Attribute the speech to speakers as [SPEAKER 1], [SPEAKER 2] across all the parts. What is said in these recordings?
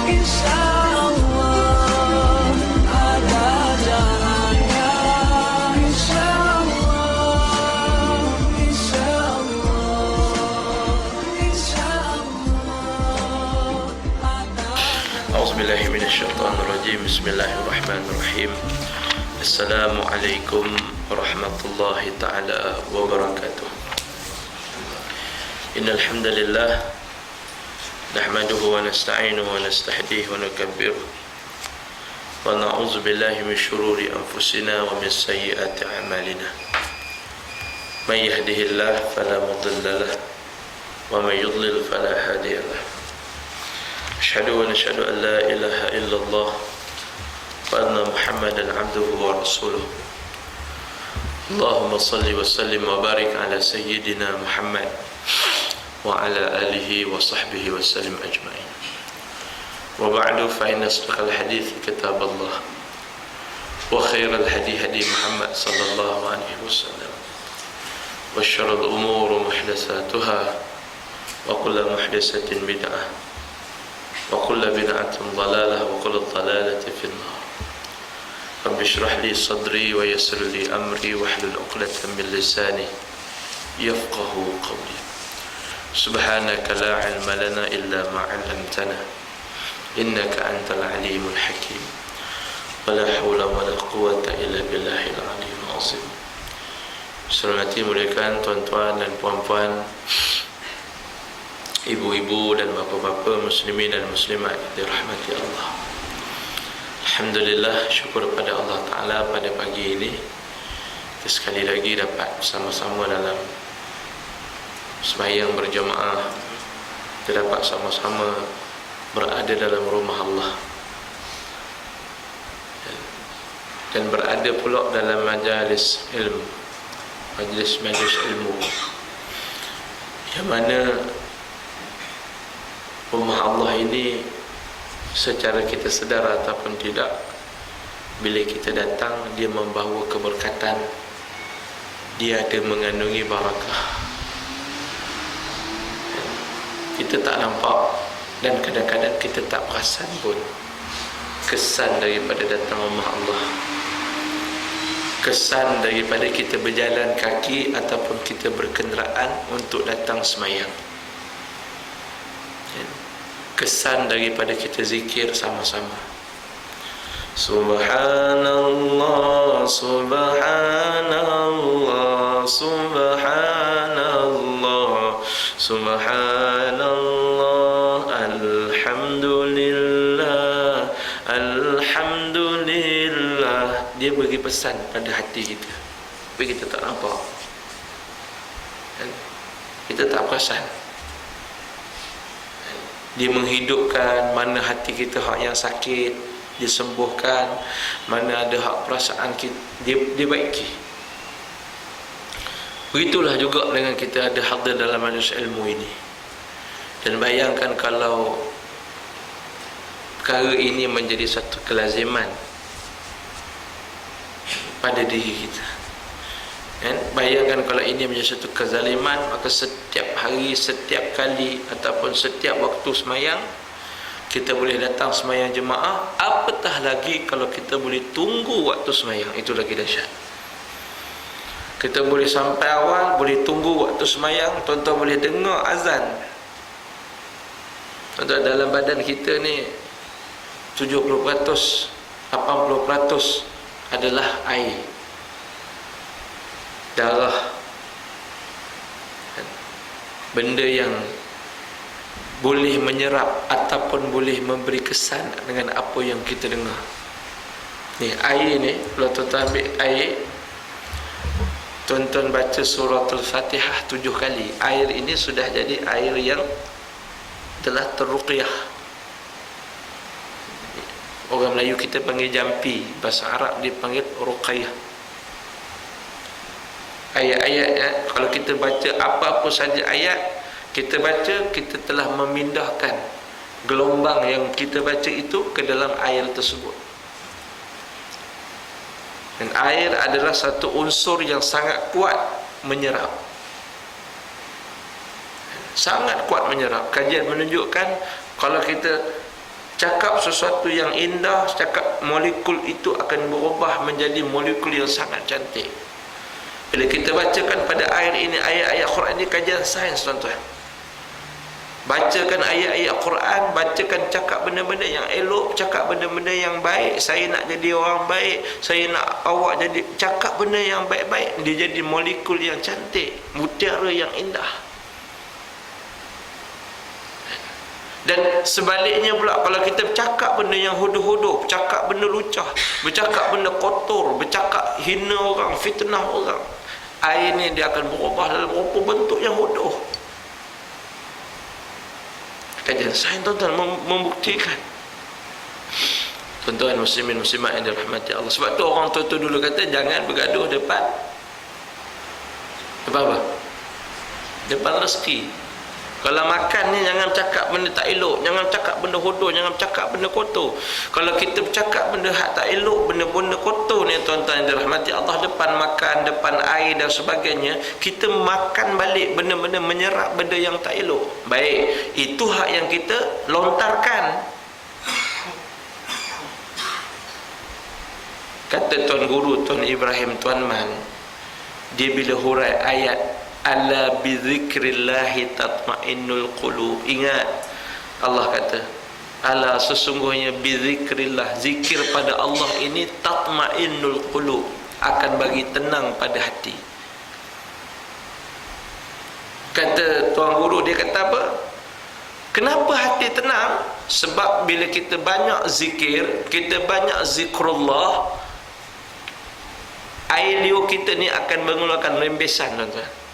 [SPEAKER 1] insyaallah ada jalannya, insyaallah, insyaallah, insyaallah ada.
[SPEAKER 2] A'udzubillahi minasyaitonirrajim. Bismillahirrahmanirrahim. Assalamualaikum warahmatullahi taala wabarakatuh. Innal hamdalillah nahmaduhu wa nasta'inuhu wa nastahdihi wa nukabbiruh wa na'udzu billahi min shururi anfusina wa min sayyiati a'malina. May yahdihillahu fala mudilla lahu wa may yudlil fala hadiya lahu. Asyhadu wa nashhadu an la ilaha illallah wa anna Muhammadan abduhu wa rasuluh. Allahumma salli wa sallim wa barik ala sayyidina Muhammad wa ala alihi wa sahbihi wa sallim ajma'in. Wa ba'du fa inna asdaqal hadits kitab Allah wa khairal hadi hadi Muhammad sallallahu alaihi wasallam wa syarrul umuri muhdatsatuha wa kullu muhdatsatin bid'ah wa kullu bid'atin dhalalah wa kullu dhalalatin fin nar. Rabbi shrah li sadri wa yassir li amri wahlul 'uqdatam min lisani yafqahu qawli. Subhanaka la 'ilma lana illa ma 'allamtana innaka antal 'alimul hakim. Wa la haula wa la quwwata illa billahil 'aliyyil 'azim. Hormati muliakan tuan-tuan dan puan-puan, ibu-ibu dan bapa-bapa, muslimin dan muslimat dirahmati Allah. Alhamdulillah, syukur kepada Allah Ta'ala pada pagi ini kita sekali lagi dapat bersama-sama dalam sembahyang berjamaah. Kita dapat sama-sama berada dalam rumah Allah dan berada pula dalam majlis ilmu, majlis ilmu, yang mana rumah Allah ini secara kita sedar ataupun tidak, bila kita datang dia membawa keberkatan, dia ada mengandungi barakah. Kita tak nampak dan kadang-kadang kita tak perasan pun kesan daripada datang rumah Allah, kesan daripada kita berjalan kaki ataupun kita berkenderaan untuk datang semayang, kesan daripada kita zikir sama-sama. Subhanallah, subhanallah, subhanallah, subhanallah, alhamdulillah, alhamdulillah. Dia bagi pesan pada hati kita, tapi kita tak nampak, kita tak perasan. Dia menghidupkan mana hati kita hak yang sakit, dia sembuhkan, mana ada hak perasaan kita, dia baiki. Begitulah juga dengan kita ada hadir dalam majlis ilmu ini. Dan bayangkan kalau perkara ini menjadi satu kelaziman pada diri kita. Dan bayangkan kalau ini menjadi satu kezaliman, maka setiap hari, setiap kali ataupun setiap waktu semayang kita boleh datang semayang jemaah. Apatah lagi kalau kita boleh tunggu waktu semayang, itu lagi dahsyat. Kita boleh sampai awal, boleh tunggu waktu semayang. Tuan-tuan boleh dengar azan. Tuan-tuan, dalam badan kita ni 70%, 80% adalah air, darah, benda yang boleh menyerap ataupun boleh memberi kesan dengan apa yang kita dengar. Ni air ni, kalau tuan-tuan ambil air, tuan-tuan baca suratul Fatihah 7 kali, air ini sudah jadi air yang telah terruqyah. Orang Melayu kita panggil jampi, bahasa Arab dia panggil ruqyah. Ayat-ayat, kalau kita baca apa-apa saja ayat kita baca, kita telah memindahkan gelombang yang kita baca itu ke dalam air tersebut. Dan air adalah satu unsur yang sangat kuat menyerap, sangat kuat menyerap. Kajian menunjukkan kalau kita cakap sesuatu yang indah, cakap molekul itu akan berubah menjadi molekul yang sangat cantik. Bila kita bacakan pada air ini, ayat-ayat Quran ini kajian sains, tuan-tuan. Bacakan ayat-ayat Quran, bacakan, cakap benda-benda yang elok, cakap benda-benda yang baik. Saya nak jadi orang baik, saya nak awak jadi, cakap benda yang baik-baik, dia jadi molekul yang cantik, mutiara yang indah. Dan sebaliknya pula, kalau kita bercakap benda yang hodoh-hodoh, bercakap benda lucah, bercakap benda kotor, bercakap hina orang, fitnah orang, air ni dia akan berubah dalam rupa bentuk yang hodoh. Kajian sains, tuan-tuan, membuktikan. Tuan-tuan muslimin muslimat yang dirahmati Allah. Sebab tu orang tua-tua dulu kata jangan bergaduh depan apa? Depan rezeki. Kalau makan ni jangan cakap benda tak elok, jangan cakap benda hodoh, jangan cakap benda kotor. Kalau kita bercakap benda hak tak elok, benda-benda kotor ni, tuan-tuan yang dirahmati Allah, depan makan, depan air dan sebagainya, kita makan balik benda-benda, menyerap benda yang tak elok. Baik, itu hak yang kita lontarkan. Kata Tuan Guru, Tuan Ibrahim Tuan Man, dia bila hurai ayat ala bizikrillahi tatmainnul qulub, ingat Allah kata, ala sesungguhnya bizikrillah, zikir pada Allah ini tatmainnul qulub, akan bagi tenang pada hati. Kata Tuan Guru, dia kata apa? Kenapa hati tenang? Sebab bila kita banyak zikir, kita banyak zikrullah, air liur kita ni akan mengeluarkan rembesan, tuan-tuan.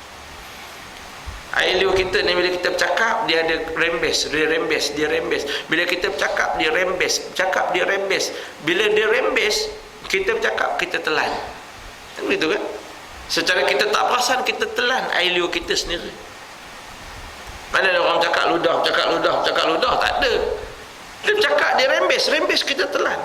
[SPEAKER 2] Air liur kita ni bila kita bercakap, dia ada rembes, dia rembes, dia rembes. Bila kita bercakap, dia rembes, bercakap, dia rembes. Bila dia rembes, kita bercakap, kita telan. Begitu kan? Secara kita tak perasan, kita telan air liur kita sendiri. Mana ada orang cakap ludah, cakap ludah, cakap ludah? Tak ada. Dia bercakap, dia rembes, rembes, kita telan.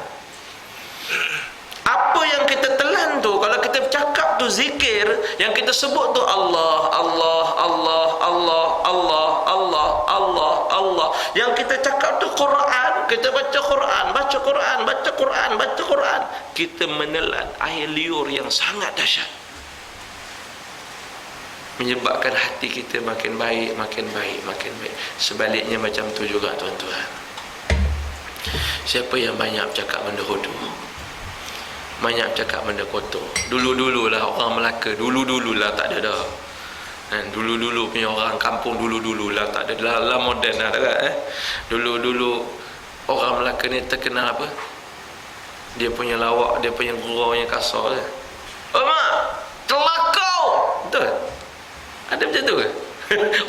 [SPEAKER 2] Apa yang kita telan tu, kalau kita bercakap tu zikir, yang kita sebut tu Allah, Allah, Allah, Allah, Allah, Allah, Allah, Allah. Yang kita cakap tu Quran, kita baca Quran, baca Quran, baca Quran, baca Quran. Kita menelan air liur yang sangat dahsyat, menyebabkan hati kita makin baik, makin baik, makin baik. Sebaliknya macam tu juga, tuan-tuan. Siapa yang banyak cakap benda hodoh, banyak cakap benda kotor, dulu-dululah orang Melaka, dulu-dululah, tak ada dah. Dulu-dulu punya orang kampung, dulu-dululah, tak ada lah moden dah kan. Dulu-dulu orang Melaka ni terkenal apa? Dia punya lawak, dia punya gurau yang kasar. Oh mak, telakau. Betul? Ada macam tu ke?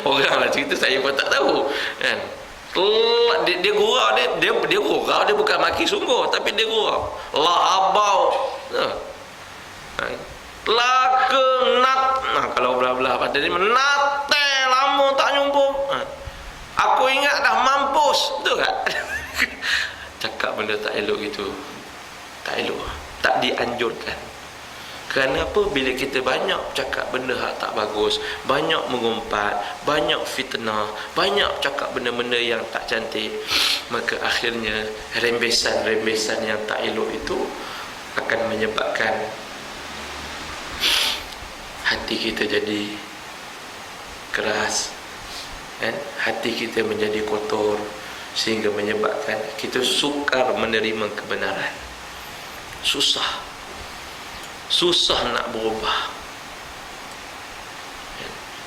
[SPEAKER 2] Orang lah cerita, saya pun tak tahu kan. Dia gurau, dia gurau, dia bukan maki sungguh, tapi dia gurau. La abau. Telaka nat. Kalau belah-belah pada ni nate lama tak jumpa. Aku ingat dah mampus. Betul tak? Cakap benda tak elok gitu, tak elok, tak dianjurkan. Kerana apa? Bila kita banyak cakap benda hak tak bagus, banyak mengumpat, banyak fitnah, banyak cakap benda-benda yang tak cantik, maka akhirnya rembesan-rembesan yang tak elok itu akan menyebabkan hati kita jadi keras, kan? Hati kita menjadi kotor, sehingga menyebabkan kita sukar menerima kebenaran. Susah nak berubah,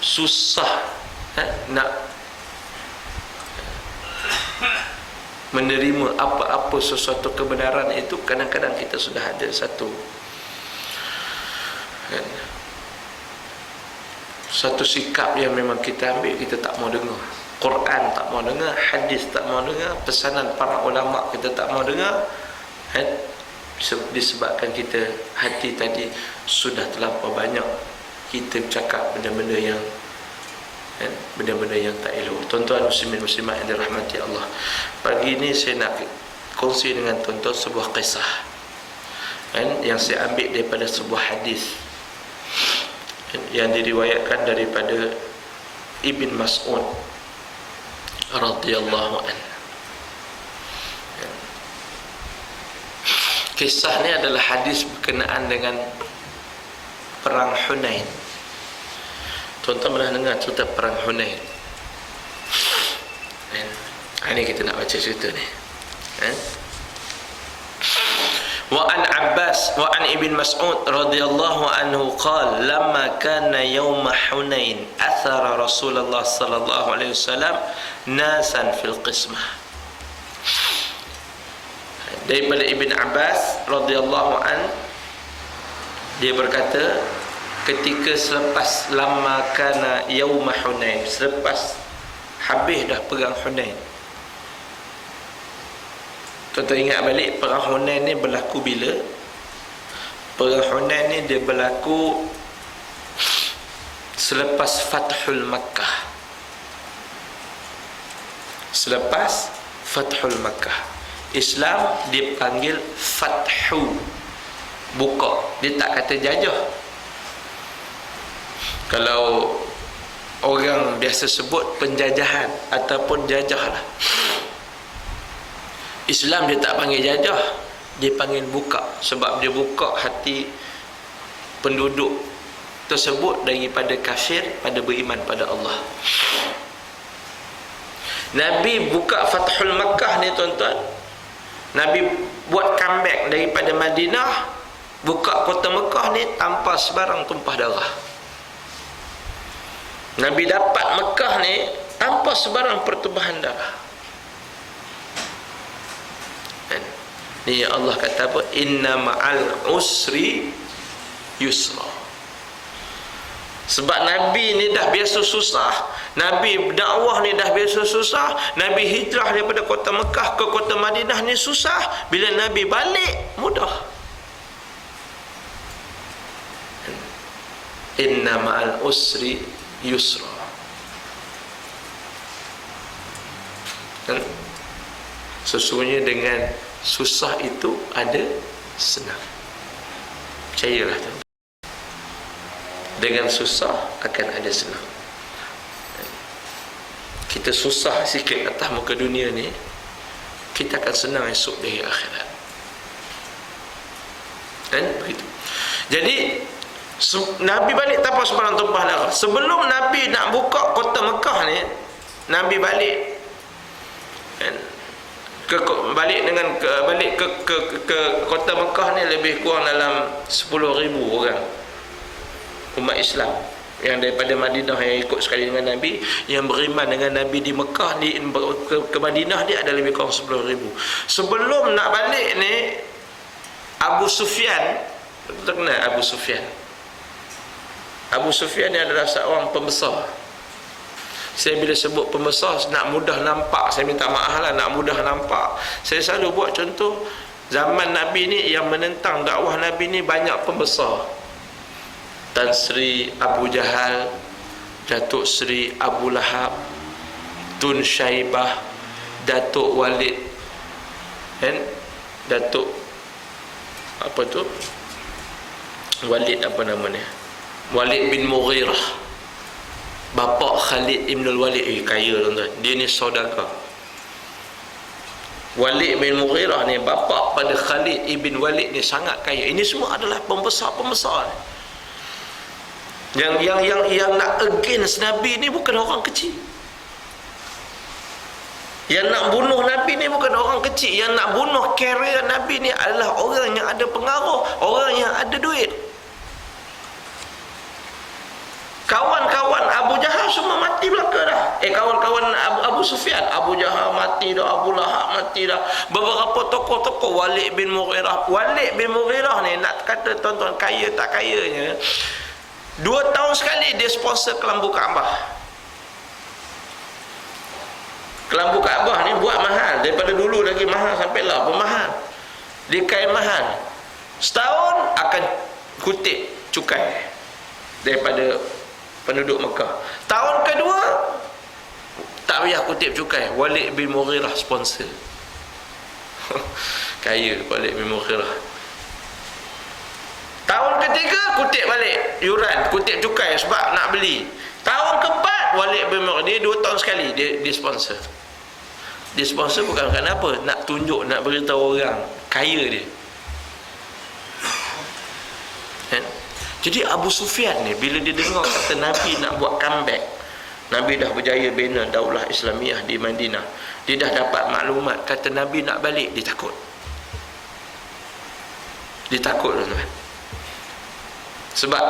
[SPEAKER 2] susah nak menerima apa-apa sesuatu kebenaran itu. Kadang-kadang kita sudah ada satu sikap yang memang kita ambil, kita tak mau dengar Quran, tak mau dengar hadis, tak mau dengar pesanan para ulama, kita tak mau dengar, disebabkan kita hati tadi sudah terlampau banyak kita bercakap benda-benda yang tak elok. Tuan-tuan muslimin muslimat yang dirahmati Allah, pagi ini saya nak kongsi dengan tuan-tuan sebuah kisah yang saya ambil daripada sebuah hadis yang diriwayatkan daripada Ibn Mas'ud radhiyallahu anhu. Kisah ni adalah hadis berkenaan dengan perang Hunain. Tuan-tuan pernah dengar cerita perang Hunain? Ini kita nak baca cerita ni. Wa an Abbas wa an Ibn Mas'ud radhiyallahu anhu qala lamma kana yawm Hunain athara Rasulullah sallallahu alaihi wasallam nasan fil qismah. Daripada Ibn Abbas radhiyallahu an, dia berkata ketika selepas lamma kana yawm Hunain, selepas habis dah perang Hunain. Tuan-tuan ingat balik perang Hunain ni berlaku bila? Perang Hunain ni dia berlaku selepas Fathul Makkah. Selepas Fathul Makkah, Islam dipanggil Fathu, buka. Dia tak kata jajah. Kalau orang biasa sebut penjajahan ataupun jajah lah. Islam dia tak panggil jajah, dia panggil buka. Sebab dia buka hati penduduk tersebut daripada kafir pada beriman pada Allah. Nabi buka Fathul Makkah ni tuan-tuan, Nabi buat comeback daripada Madinah, buka kota Mekah ni tanpa sebarang tumpah darah. Nabi dapat Mekah ni tanpa sebarang pertumpahan darah. Ni Allah kata apa? Inna ma'al usri yusra. Sebab Nabi ni dah biasa susah, Nabi dakwah ni dah biasa susah, Nabi hijrah daripada kota Mekah ke kota Madinah ni susah. Bila Nabi balik, mudah. Inna ma'al usri yusra. Sesungguhnya dengan susah itu ada senang. Percayalah tu. Dengan susah akan ada senang. Kita susah sikit atas muka dunia ni, kita akan senang esok dari akhirat. Dan begitu. Jadi Nabi balik tanpa sebarang tumpah darah. Sebelum Nabi nak buka kota Mekah ni, Nabi balik balik ke kota Mekah ni lebih kurang dalam 10,000 orang umat Islam yang daripada Madinah yang ikut sekali dengan Nabi, yang beriman dengan Nabi di Mekah ni ke Madinah dia ada lebih kurang 10,000. Sebelum nak balik ni, Abu Sufyan, kita kenal Abu Sufyan. Abu Sufyan ni adalah seorang pembesar. Saya bila sebut pembesar, nak mudah nampak, saya minta maaf lah, nak mudah nampak, saya selalu buat contoh, zaman Nabi ni yang menentang dakwah Nabi ni banyak pembesar. Tan Sri Abu Jahal, Datuk Sri Abu Lahab, Tun Syaibah, Datuk Walid, Datuk apa tu, Walid apa namanya, Walid bin Mughirah, bapa Khalid Ibn Walid. Kaya tuan-tuan, dia ni saudagar. Walid bin Mughirah ni bapa pada Khalid Ibn Walid ni sangat kaya. Ini semua adalah pembesar-pembesar. Yang nak against Nabi ni bukan orang kecil. Yang nak bunuh Nabi ni bukan orang kecil. Yang nak bunuh karier Nabi ni adalah orang yang ada pengaruh, orang yang ada duit. Kawan-kawan Abu Jahal semua mati belaka dah. Kawan-kawan Abu Sufyan, Abu Jahal mati dah, Abu Lahab mati dah. Beberapa tokoh-tokoh, Walid bin Mughirah. Walid bin Mughirah ni nak kata tuan-tuan kaya tak kayanya, 2 tahun sekali dia sponsor kelambu Kaabah. Kelambu Kaabah ni buat mahal, daripada dulu lagi mahal sampailah bermahal. Dia kain mahal. Setahun akan kutip cukai daripada penduduk Mekah. Tahun kedua tak payah kutip cukai, Walid bin Mughirah sponsor. Kaya Walid bin Mughirah. Tahun ketiga kutip balik yuran, kutip cukai sebab nak beli. Tahun keempat Walid bin Mughirah, dia 2 tahun sekali dia sponsor. Dia sponsor bukan kerana apa, nak tunjuk, nak beritahu orang kaya dia. Jadi Abu Sufyan ni bila dia dengar kata Nabi nak buat comeback, Nabi dah berjaya bina daulah Islamiyah di Madinah, dia dah dapat maklumat kata Nabi nak balik, dia takut. Dia takut, tuan-tuan. Sebab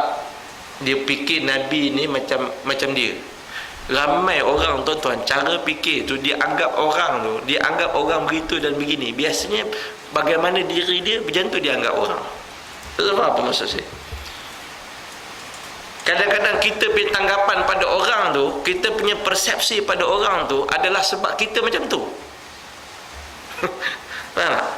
[SPEAKER 2] dia fikir Nabi ni macam dia. Ramai orang, tuan-tuan, cara fikir tu dia anggap orang begitu dan begini. Biasanya bagaimana diri dia, macam tu dia anggap orang. Tak tahu apa maksud saya. Kadang-kadang kita punya tanggapan pada orang tu, kita punya persepsi pada orang tu adalah sebab kita macam tu. Faham tak?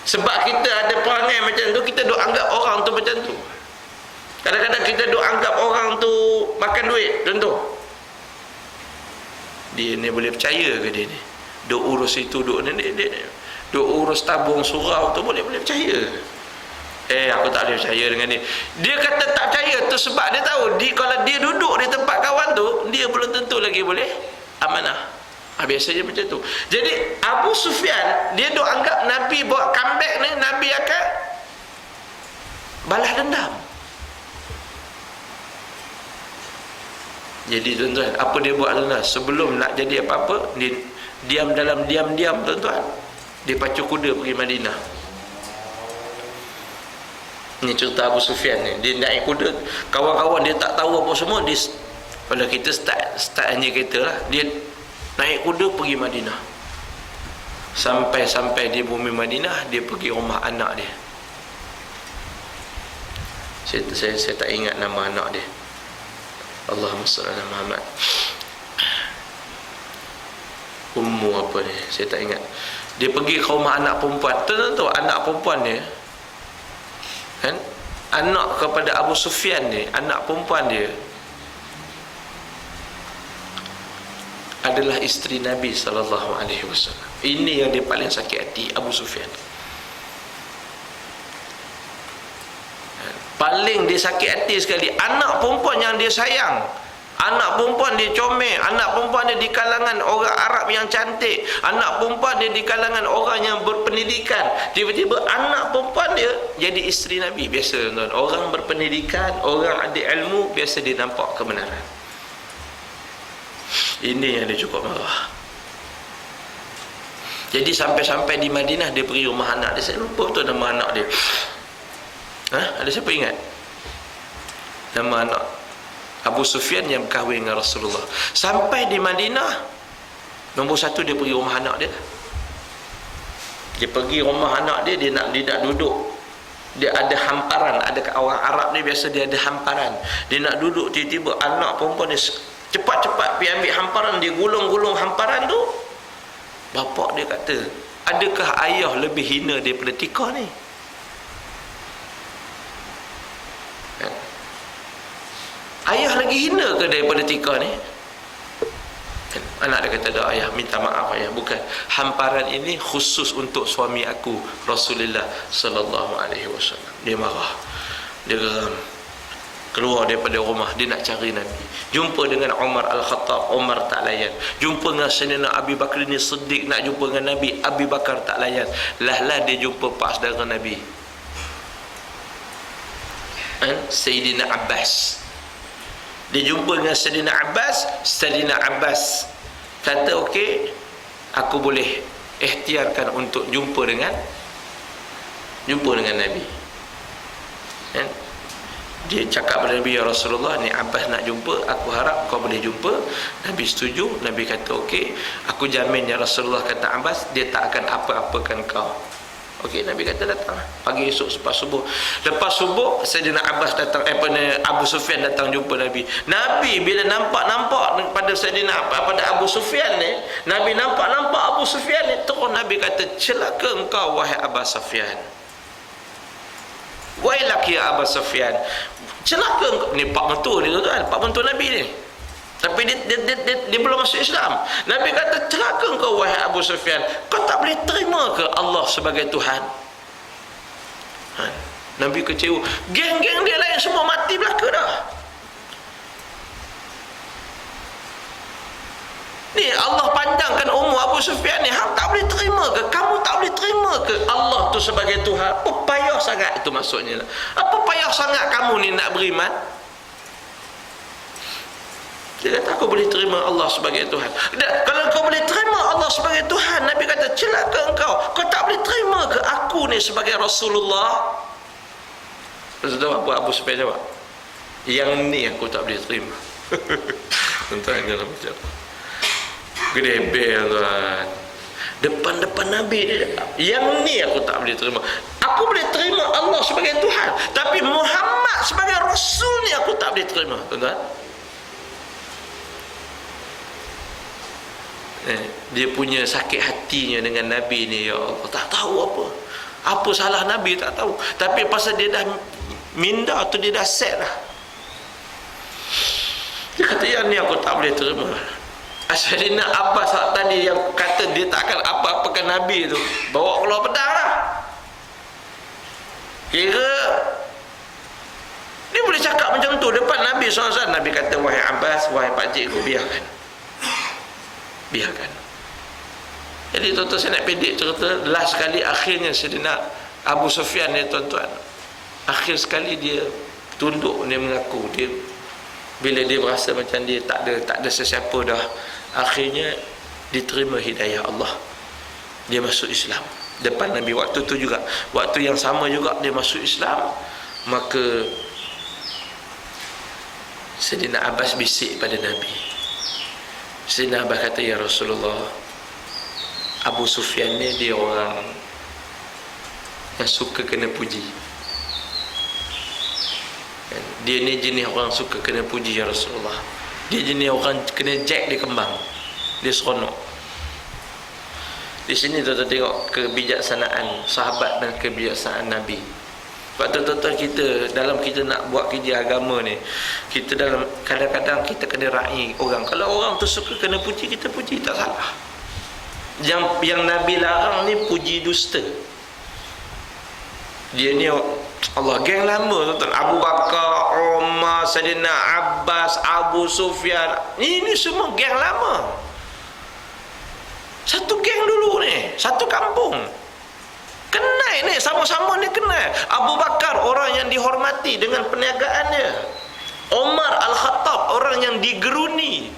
[SPEAKER 2] Sebab kita ada perangai macam tu, kita duk anggap orang tu macam tu. Kadang-kadang kita duk anggap orang tu makan duit, contoh. Dia ni boleh percaya ke dia ni? Duk urus itu, duk urus tabung surau tu boleh percaya ke? Aku tak boleh percaya dengan dia. Dia kata tak percaya tu sebab dia tahu kalau dia duduk di tempat kawan tu, dia belum tentu lagi boleh amanah. Biasanya macam tu. Jadi Abu Sufyan dia duk anggap Nabi buat comeback ni, Nabi akan balas dendam. Jadi tuan-tuan, apa dia buat tuan-tuan? Sebelum nak jadi apa-apa, dia diam dalam diam-diam, tuan-tuan, dia pacu kuda pergi Madinah. Ini cerita Abu Sufyan ni. Dia naik kuda, kawan-kawan dia tak tahu apa semua. Dia, kalau kita start hanya kereta lah, dia naik kuda pergi Madinah. Sampai di bumi Madinah, dia pergi rumah anak dia. Saya tak ingat nama anak dia. Allahumma salli ala Muhammad. Ummu apa ni, saya tak ingat. Dia pergi ke rumah anak perempuan. Tahu anak perempuan dia kan, anak kepada Abu Sufyan ni, anak perempuan dia adalah isteri Nabi SAW. Ini yang dia paling sakit hati, Abu Sufyan. Paling dia sakit hati sekali, anak perempuan yang dia sayang, anak perempuan dia comel, anak perempuan dia di kalangan orang Arab yang cantik, anak perempuan dia di kalangan orang yang berpendidikan, tiba-tiba anak perempuan dia jadi isteri Nabi. Biasa tuan, orang berpendidikan, orang ada ilmu, biasa dia nampak kebenaran. Ini yang dia cukup marah. Jadi sampai di Madinah, dia pergi rumah anak dia. Saya lupa betul nama anak dia. Ada siapa ingat? Nama anak Abu Sufyan yang berkahwin dengan Rasulullah. Sampai di Madinah, nombor satu dia pergi rumah anak dia. Dia pergi rumah anak dia, dia nak duduk. Dia ada hamparan, ada orang Arab ni biasa dia ada hamparan. Dia nak duduk, tiba-tiba anak perempuan dia cepat-cepat pergi ambil hamparan, dia gulung-gulung hamparan tu. Bapak dia kata, adakah ayah lebih hina daripada tika ni? Ayah lagi hina ke daripada tika ni? Anak dia kata, dah ayah, minta maaf ayah, bukan, hamparan ini khusus untuk suami aku, Rasulullah sallallahu alaihi wasallam. Dia marah, dia geram, keluar daripada rumah, dia nak cari Nabi. Jumpa dengan Umar Al-Khattab, Umar tak layan. Jumpa dengan Sayyidina Abi Bakar ni Siddiq, nak jumpa dengan Nabi, Abi Bakar tak layan. Lah dia jumpa pak saudara Nabi, Sayyidina Abbas. Dia jumpa dengan Sayyidina Abbas kata, okey, aku boleh ikhtiarkan untuk jumpa dengan Nabi. Kan? Dia cakap kepada Nabi, ya Rasulullah, ni Abbas nak jumpa, aku harap kau boleh jumpa. Nabi setuju. Nabi kata, okey, aku jamin ya Rasulullah, kata Abbas, dia tak akan apa-apakan kau. Okey, Nabi kata datang. Pagi esok lepas subuh, Sayyidina Abbas datang, Abu Sufyan datang jumpa Nabi. Nabi bila nampak pada Abu Sufyan ni, Nabi nampak Abu Sufyan ni, terus Nabi kata, celaka engkau wahai Abu Sufyan. Wailak ya Abu Sufyan. Celaka engkau. Ni pak mentua dia tu kan, pak mentua Nabi ni. Tapi dia belum masuk Islam. Nabi kata, celaka engkau wahai Abu Sufyan, kau tak boleh terima ke Allah sebagai Tuhan? Nabi kecewa. Geng-geng dia lain semua mati belaka dah. Ni Allah panjangkan umur Abu Sufyan ni, hang tak boleh terima ke? Kamu tak boleh terima ke Allah tu sebagai Tuhan? Apa payah sangat, itu maksudnya. Apa payah sangat kamu ni nak beriman? Dia kata, aku boleh terima Allah sebagai Tuhan. Kalau kau boleh terima Allah sebagai Tuhan, Nabi kata, celaka engkau. Kau tak boleh terima ke aku ni sebagai Rasulullah? Lepas tu apa Abu Sufyan jawab? Yang ni aku tak boleh terima. Tuan-tuan dalam macam gede bel tuan. Depan-depan Nabi dia cakap, yang ni aku tak boleh terima. Aku boleh terima Allah sebagai Tuhan, tapi Muhammad sebagai Rasul ni aku tak boleh terima. Tuan-tuan, dia punya sakit hatinya dengan Nabi ni, ya Allah, tak tahu apa salah Nabi, tak tahu. Tapi pasal dia dah minda tu, dia dah set dah. Dia kata, yang ni aku tak boleh terima. Asyadina Abbas tadi yang kata dia tak akan apa-apakan Nabi tu, bawa keluar pedang lah. Kira dia boleh cakap macam tu depan Nabi SAW. Nabi kata, wahai Abbas, wahai pakcik, kau biarkan. Jadi tuan-tuan, saya nak pendek cerita. Last sekali akhirnya Sayyidina Abu Sufyan ni tuan-tuan, akhir sekali dia tunduk, dia mengaku. Dia bila dia berasa macam dia tak ada sesiapa dah, akhirnya diterima hidayah Allah, dia masuk Islam depan Nabi. Waktu tu juga, waktu yang sama juga dia masuk Islam. Maka Sayyidina Abbas bisik pada Nabi. Sayyidina Abbas kata, ya Rasulullah, Abu Sufyan ni dia orang yang suka kena puji. Dia ni jenis orang suka kena puji, ya Rasulullah. Dia jenis orang kena jack di kembang, dia seronok. Di sini tuan-tuan tengok kebijaksanaan sahabat dan kebijaksanaan Nabi. Sebab tu tuan-tuan, kita dalam kita nak buat kerja agama ni, kita dalam kadang-kadang kita kena raih orang. Kalau orang tu suka kena puji, kita puji, tak salah. Yang Nabi larang ni puji dusta. Dia ni Allah, geng lama tuan-tuan. Abu Bakar, Umar, Sayyidina Abbas, Abu Sufyan, ini semua geng lama. Satu geng dulu ni, satu kampung. Kenal ni, sama-sama ni kenal. Abu Bakar orang yang dihormati dengan perniagaan dia. Umar Al-Khattab orang yang digeruni,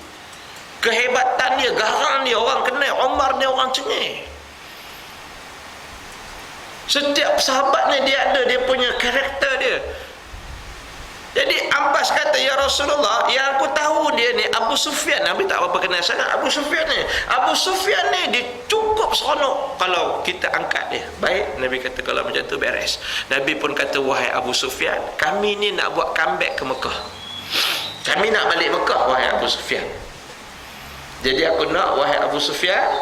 [SPEAKER 2] kehebatan dia, garang dia orang kenal. Umar ni orang cengih. Setiap sahabat ni dia ada dia punya karakter dia. Jadi Abbas kata, ya Rasulullah, yang aku tahu dia ni Abu Sufyan. Nabi tak apa kenal sangat Abu Sufyan ni. Abu Sufyan ni dia cukup seronok kalau kita angkat dia. Baik, Nabi kata kalau macam tu beres. Nabi pun kata, wahai Abu Sufyan, kami ni nak buat comeback ke Mekah. Kami nak balik Mekah, wahai Abu Sufyan. Jadi aku nak, wahai Abu Sufyan,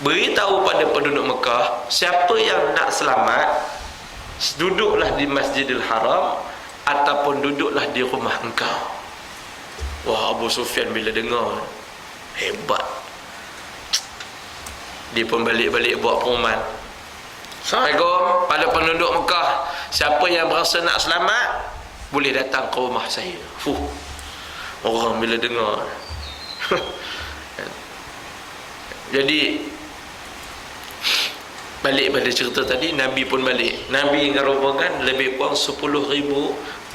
[SPEAKER 2] beritahu pada penduduk Mekah, siapa yang nak selamat, duduklah di Masjidil Haram ataupun duduklah di rumah engkau. Wah, Abu Sufyan bila dengar, hebat. Dia pun balik-balik buat pengumuman. Assalamualaikum pada penduduk Mekah, siapa yang berasa nak selamat, boleh datang ke rumah saya. Orang bila dengar jadi balik pada cerita tadi, Nabi pun balik. Nabi ngarupakan lebih kurang 10,000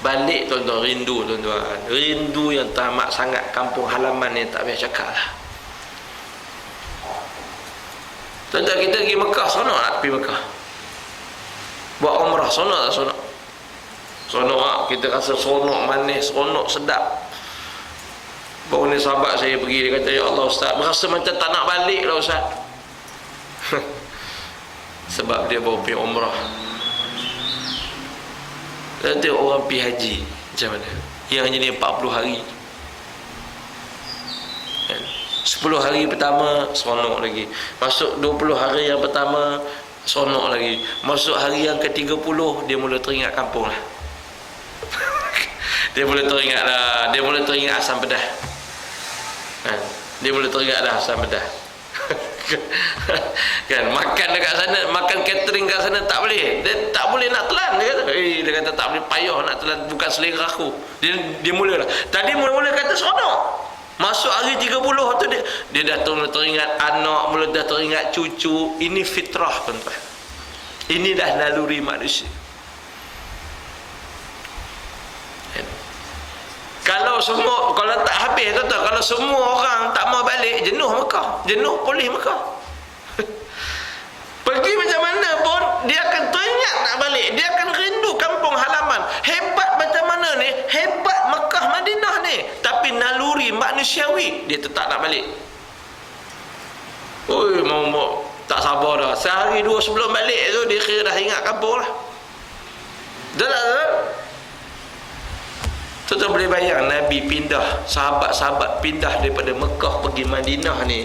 [SPEAKER 2] balik tuan-tuan. Rindu tuan-tuan, rindu yang tamat sangat kampung halaman ni, tak payah cakap lah. Tuan-tuan, kita pergi Mekah, seronok nak pergi Mekah buat umrah, seronok tak seronok? Seronok tak? Kita rasa seronok, manis, seronok, sedap. Baru ni sahabat saya pergi, dia kata, ya Allah Ustaz, berasa macam tak nak balik lah Ustaz. Sebab dia baru pergi umrah. Nanti orang pergi haji macam mana, yang hanya ni 40 hari. 10 hari pertama seronok lagi, masuk 20 hari yang pertama seronok lagi, masuk hari yang ke-30 dia mula teringat kampung lah. Dia mula teringat lah, dia mula teringat asam pedas. Dia mula teringat dah asam pedas. Kan makan dekat sana, makan catering kat sana tak boleh. Dia tak boleh nak telan, dia kata. Dia kata tak boleh, payah nak telan, bukan selera aku. Dia mulalah. Tadi mula-mula kata seronok. Masuk hari 30 tu dia dah teringat anak, mula dah teringat cucu. Ini fitrah tuan-tuan. Ini dah naluri manusia. Kalau tak habis tuan-tuan, kalau semua orang tak mau balik, jenuh Mekah, jenuh polis Mekah. Pergi macam mana pun dia akan teringat nak balik, dia akan rindu kampung halaman. Hebat macam mana ni, hebat Mekah Madinah ni, tapi naluri manusiawi dia tetap nak balik. Oi, mau tak sabar dah. Sehari dua sebelum balik tu dia kira dah ingat kampung lah. Dah tak? Tuan-tuan boleh bayang Nabi pindah, sahabat-sahabat pindah daripada Mekah pergi Madinah ni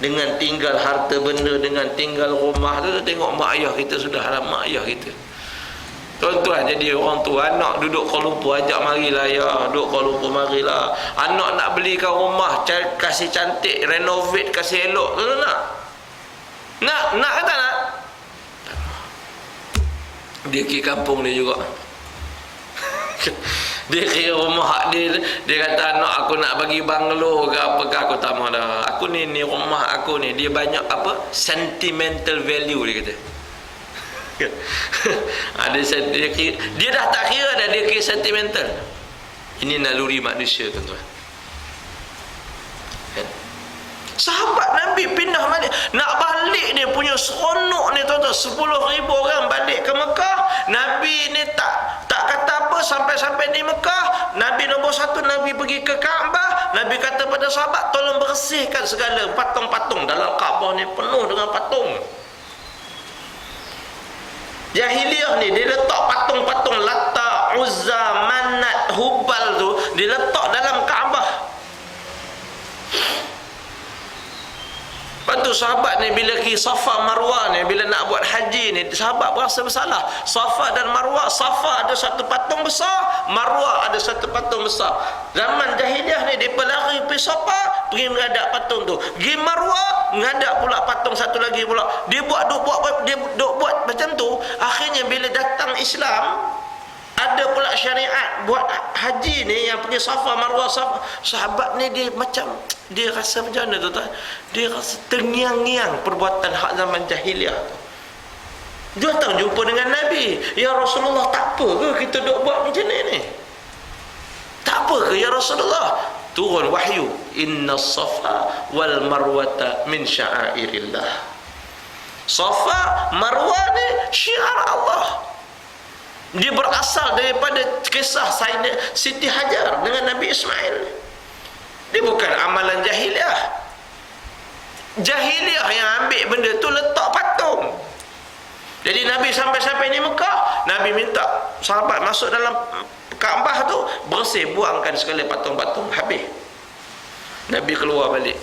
[SPEAKER 2] dengan tinggal harta benda, dengan tinggal rumah tu. Tengok mak ayah kita sudah lah, mak ayah kita. Tuan-tuan jadi orang tua, anak duduk Kuala Lumpur, ajak marilah ya, duduk Kuala Lumpur marilah. Anak nak belikan rumah, kasih cantik, renovate, kasih elok. Tuan-tuan nak? Nak ke tak nak? Dia pergi kampung dia juga. Dia kira rumah hak dia kata anak aku nak bagi banglo ke apa ke, aku tak mahu dah. Aku ni rumah aku ni dia banyak apa sentimental value dia kata. Dia dah tak kira dah, dia kira sentimental. Ini naluri manusia tuan-tuan. Sahabat Nabi pindah balik, nak balik dia punya seronok ni tuan-tuan. 10,000 orang balik ke Mekah. Nabi ni tak kata apa sampai di Mekah. Nabi nombor 1, Nabi pergi ke Kaabah. Nabi kata pada sahabat, tolong bersihkan segala patung-patung. Dalam Kaabah ni penuh dengan patung. Jahiliah ni dia letak patung-patung Lata, Uzza, Manat, Hubal tu dia letak dalam Kaabah. Lepas tu sahabat ni bila pergi Safa Marwah ni, bila nak buat haji ni, sahabat berasa bersalah. Safa dan Marwah, Safa ada satu patung besar, Marwah ada satu patung besar. Zaman jahiliah ni dia lari pergi Safa, pergi menghadap patung tu. Pergi Marwah, menghadap pula patung satu lagi pula. Dia buat macam tu. Akhirnya bila datang Islam, ada pula syariat buat haji ni yang pergi Safa Marwah. Sahabat ni dia macam dia rasa macam mana tuan-tuan? Dia rasa terngiang-ngiang perbuatan hak zaman jahiliah tu. Dia datang jumpa dengan Nabi. Ya Rasulullah, tak apa ke kita duk buat macam ni? Tak apa ke ya Rasulullah? Turun wahyu. Inna Safa wal Marwata min sya'airillah. Safa Marwah ni syiar Allah. Dia berasal daripada kisah Siti Hajar dengan Nabi Ismail. Dia bukan amalan jahiliah. Jahiliah yang ambil benda tu letak patung. Jadi Nabi sampai di Mekah, Nabi minta sahabat masuk dalam Kaabah tu, bersih, buangkan segala patung-patung, habis. Nabi keluar balik.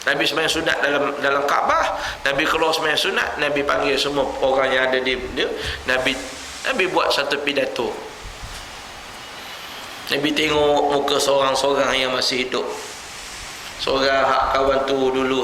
[SPEAKER 2] Nabi sembahyang sunat dalam Kaabah, Nabi keluar sembahyang sunat, Nabi panggil semua orang yang ada di dia, Nabi buat satu pidato. Nabi tengok muka seorang-seorang yang masih hidup. Seorang hak kawan tu dulu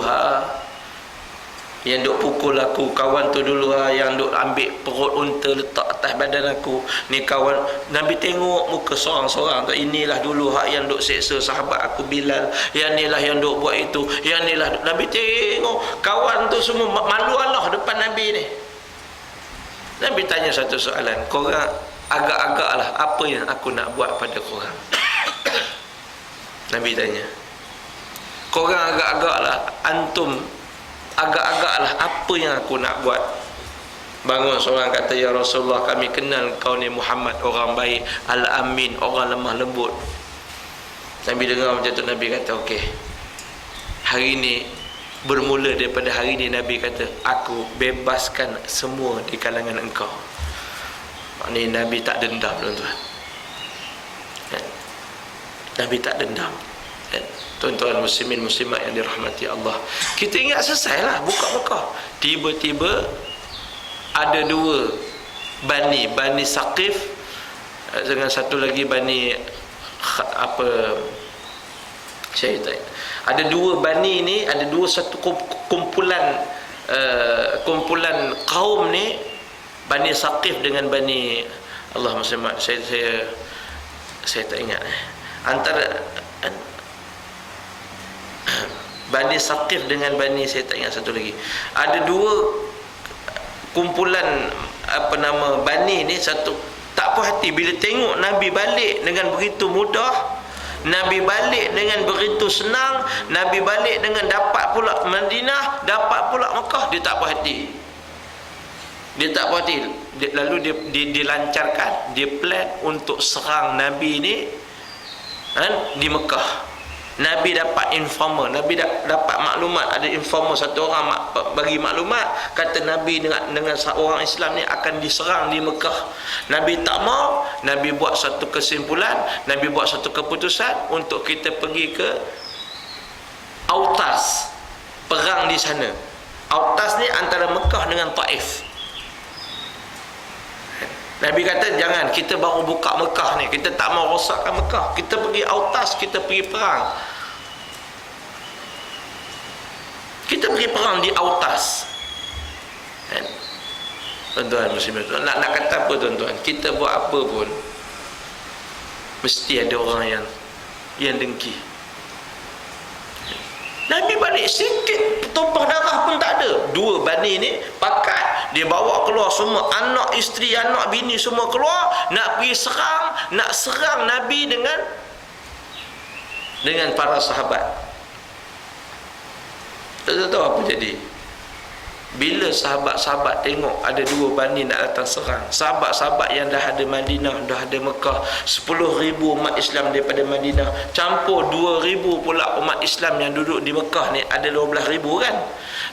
[SPEAKER 2] yang duk pukul aku, kawan tu dulu yang duk ambil perut unta letak atas badan aku. Ni kawan. Nabi tengok muka seorang-seorang tu. Inilah dulu hak yang duk seksa sahabat aku Bilal. Yang inilah yang duk buat itu. Yang inilah. Nabi tengok kawan tu semua malu Allah depan Nabi ni. Nabi tanya satu soalan, korang agak-agaklah apa yang aku nak buat pada korang. Nabi tanya, korang agak-agaklah, antum agak-agaklah apa yang aku nak buat. Bangun seorang kata, ya Rasulullah, kami kenal kau ni Muhammad, orang baik, Al-Amin, orang lemah lembut. Nabi dengar macam tu, Nabi kata, okey, hari ni, bermula daripada hari ini Nabi kata, aku bebaskan semua di kalangan engkau. Maknanya Nabi tak dendam tuan-tuan. Nabi tak dendam. Tuan-tuan muslimin muslimat yang dirahmati Allah, kita ingat selesailah buka Mekah. Tiba-tiba ada dua Bani Saqif dengan satu lagi Bani saya tak. Ada dua bani ni, ada satu kumpulan kaum ni, Bani Saqif dengan Bani Allahumma salli, saya tak ingat. Antara Bani Saqif dengan Bani, saya tak ingat satu lagi. Ada dua kumpulan Bani ni satu tak puas hati bila tengok Nabi balik dengan begitu mudah, Nabi balik dengan begitu senang, Nabi balik dengan dapat pula Madinah, dapat pula Mekah. Dia tak puas hati. Dia tak puas hati. Lalu dia dilancarkan, dia plan untuk serang Nabi ni di Mekah. Nabi dapat informer, Nabi dapat maklumat, ada informer satu orang bagi maklumat kata Nabi dengan orang Islam ni akan diserang di Mekah. Nabi tak mau, Nabi buat satu kesimpulan, Nabi buat satu keputusan untuk kita pergi ke Autas, perang di sana. Autas ni antara Mekah dengan Taif. Nabi kata jangan, kita baru buka Mekah ni, kita tak mau rosakkan Mekah, kita pergi Autas, kita pergi perang. Kita pergi perang di Autas. Tuan-tuan muslimin, nak kata apa tuan-tuan, kita buat apa pun mesti ada orang yang dengki. Nabi balik sikit tumpah darah pun tak ada. Dua Bani ni pakat, dia bawa keluar semua anak isteri, anak bini semua keluar, nak pergi serang Nabi dengan para sahabat. Tak tahu apa jadi. Bila sahabat-sahabat tengok ada dua Bani nak datang serang, sahabat-sahabat yang dah ada Madinah, dah ada Mekah, 10,000 umat Islam daripada Madinah, campur 2,000 pula umat Islam yang duduk di Mekah ni, ada 12,000 kan.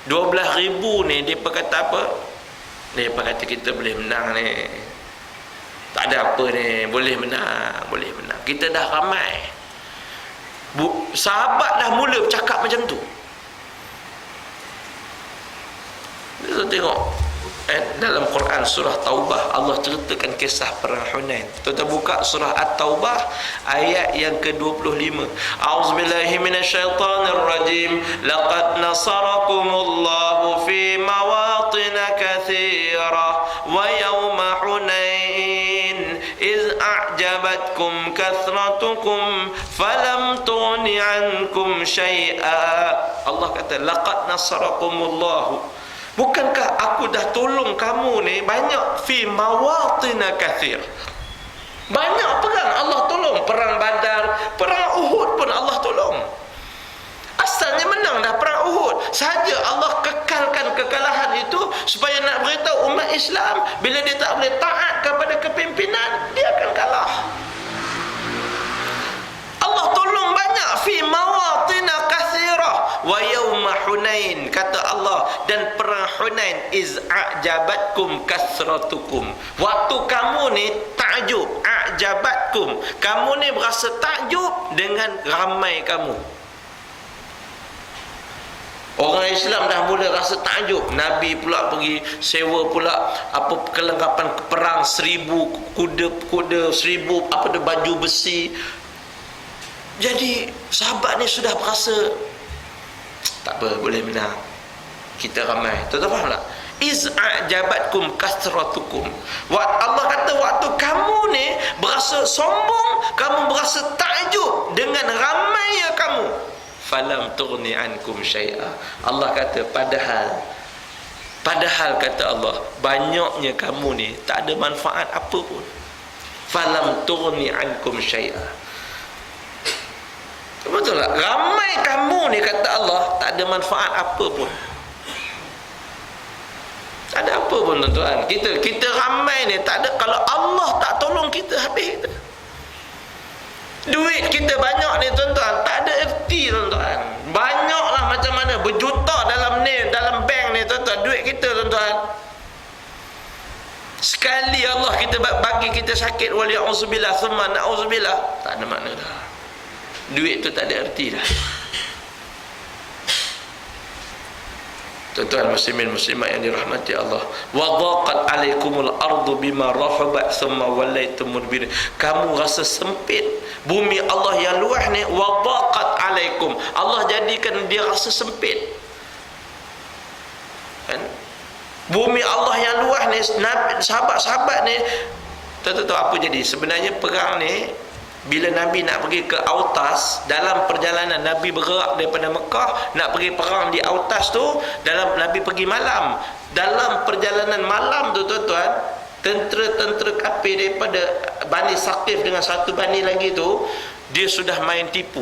[SPEAKER 2] 12,000 ni mereka kata apa? Mereka kata kita boleh menang ni, tak ada apa ni, boleh menang. Kita dah ramai. Sahabat dah mula bercakap macam tu. Kita tengok dalam Quran surah Taubah, Allah ceritakan kisah perang Hunain. Kita buka surah At-Taubah ayat yang ke-25. A'udzubillahi minasyaitonirrajim. Laqad nasarakumullahu fi mawatin katsira wa yawma Hunain iz a'jabatkum kathratukum falam tughni ankum syai'a. Allah kata laqad nasarakumullahu, bukankah aku dah tolong kamu ni banyak, fi mawatina kathir, banyak perang Allah tolong, perang Badar, perang Uhud pun Allah tolong. Asalnya menang dah perang Uhud, sahaja Allah kekalkan kekalahan itu supaya nak beritahu umat Islam bila dia tak boleh taat kepada kepimpinan, dia akan kalah. Allah tolong banyak, fi mawatina kathira wa yawma Hunain, kata Allah, dan perang Hunain iz a'jabatkum kathratukum, waktu kamu ni takjub, a'jabatkum, kamu ni berasa takjub dengan ramai kamu. Orang Islam dah mula rasa takjub. Nabi pula pergi sewa pula apa kelengkapan perang, 1,000 kuda, 1,000 baju besi. Jadi sahabat ni sudah berasa tak apa, boleh menang, kita ramai. Tuan-tuan faham tak? Iz a'jabatkum kathratukum, Allah kata waktu kamu ni berasa sombong, kamu berasa takjub dengan ramainya kamu, falam tughni ankum syai'a. Allah kata padahal kata Allah, banyaknya kamu ni tak ada manfaat apa pun. Falam tughni ankum syai'a. Betul tak? Ramai kamu ni kata Allah tak ada manfaat apa pun. Tak ada apa pun tuan-tuan. Kita ramai ni tak ada, kalau Allah tak tolong kita, habis kita. Duit kita banyak ni tuan-tuan, tak ada erti tuan-tuan. Banyaklah macam mana, berjuta dalam bank ni tuan-tuan, duit kita tuan-tuan. Sekali Allah kita bagi kita sakit, wali'auzubillah thumma na'uzubillah, tak ada makna dah. Duit tu tak ada erti dah. Tuan-tuan muslimin muslimat yang dirahmati Allah, wa dhaqat alaikumul ardu bima rahabat thumma wallaitum mudbirin, kamu rasa sempit bumi Allah yang luas ni, wa dhaqat alaikum, Allah jadikan dia rasa sempit kan? Bumi Allah yang luas ni, sahabat-sahabat ni, tahu apa jadi sebenarnya perang ni bila Nabi nak pergi ke Autas, dalam perjalanan Nabi bergerak daripada Mekah nak pergi perang di Autas tu, dalam Nabi pergi malam. Dalam perjalanan malam tu tuan-tuan, tentera-tentera kafir daripada Bani Saqif dengan satu bani lagi tu, dia sudah main tipu.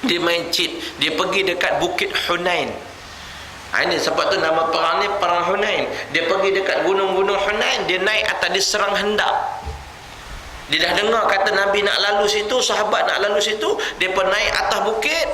[SPEAKER 2] Dia main cheat. Dia pergi dekat Bukit Hunain. Ini sebab tu nama perang ni Perang Hunain. Dia pergi dekat gunung-gunung Hunain, dia naik atas, dia serang hendak. Dia dah dengar kata Nabi nak lalu situ, sahabat nak lalu situ, dia pun naik atas bukit,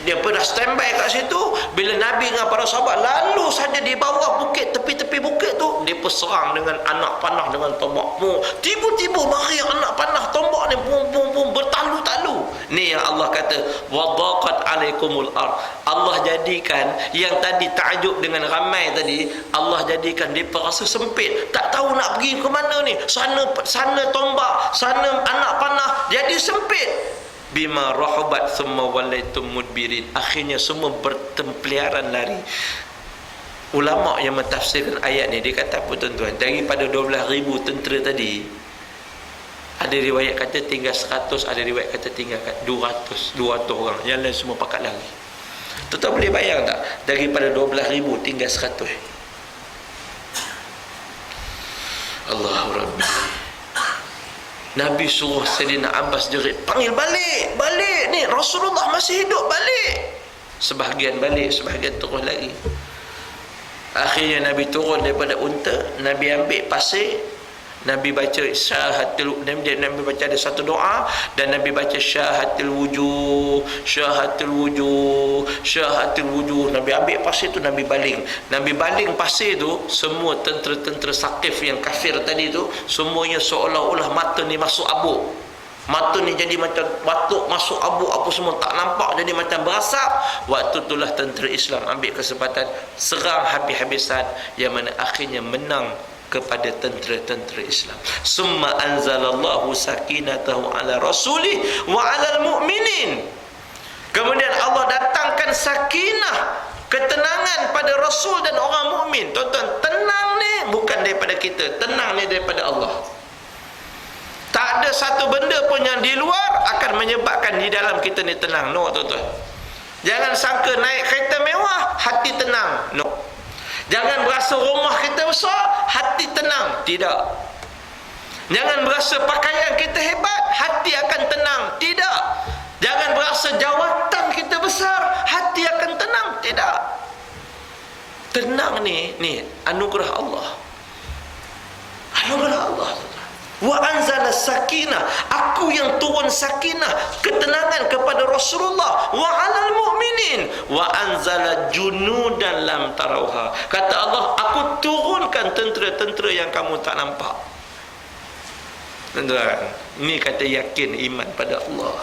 [SPEAKER 2] dia pun dah standby kat situ. Bila Nabi dengan para sahabat lalu saja di bawah bukit, tepi-tepi bukit tu, dia pun serang dengan anak panah dengan tombak. Tiba-tiba mari anak panah tombak ni bum bertalu-talu. Ni yang Allah kata wadaqat alaikumul ard. Allah jadikan yang tadi takjub dengan ramai tadi, Allah jadikan dia rasa sempit, tak tahu nak pergi ke mana ni. Sana tombak, sana anak panah, jadi sempit. Bima rahabat thumma walaitum mudbirin. Akhirnya semua bertempliaran lari. Ulama yang mentafsirkan ayat ni, dia kata apa tuan-tuan? Daripada 12,000 tentera tadi, ada riwayat kata tinggal 100, ada riwayat kata tinggal 200 orang. Yang lain semua pakat lari. Tuan-tuan boleh bayang tak? Daripada 12,000 tinggal 100. Allahu Rabbi. Nabi suruh Sayyidina Abbas jerit, panggil balik, balik ni, Rasulullah masih hidup, balik. Sebahagian balik, sebahagian terus lagi. Akhirnya Nabi turun daripada unta, Nabi ambil pasir, Nabi baca syahatul, Nabi baca ada satu doa, dan Nabi baca syahatul wujuh, syahatul wujuh, syahatul wujuh. Nabi ambil pasir tu, Nabi baling. Nabi baling pasir tu, semua tentera-tentera Saqif yang kafir tadi tu, semuanya seolah-olah mata ni masuk abu. Mata ni jadi macam batuk masuk abu, apa semua tak nampak, jadi macam berasap. Waktu itulah tentera Islam ambil kesempatan serang habis-habisan, yang mana akhirnya menang kepada tentera-tentera Islam. Summa anzalallahu sakinatahu ala rasulih wa ala mu'minin. Kemudian Allah datangkan sakinah, ketenangan pada Rasul dan orang mukmin. Tuan-tuan, tenang ni bukan daripada kita, tenang ni daripada Allah. Tak ada satu benda pun yang di luar akan menyebabkan di dalam kita ni tenang. No, tuan-tuan. Jangan sangka naik kereta mewah hati tenang. No. Jangan berasa rumah kita besar, hati tenang. Tidak. Jangan berasa pakaian kita hebat, hati akan tenang. Tidak. Jangan berasa jawatan kita besar, hati akan tenang. Tidak. Tenang ni anugerah Allah. Anugerah Allah. Wa anzala sakinah, aku yang turun sakinah, ketenangan kepada Rasulullah, wa alal mu'minin, wa anzala junudan lam tarauha. Kata Allah, aku turunkan tentera-tentera yang kamu tak nampak. Tuan-tuan, ini kata yakin iman pada Allah.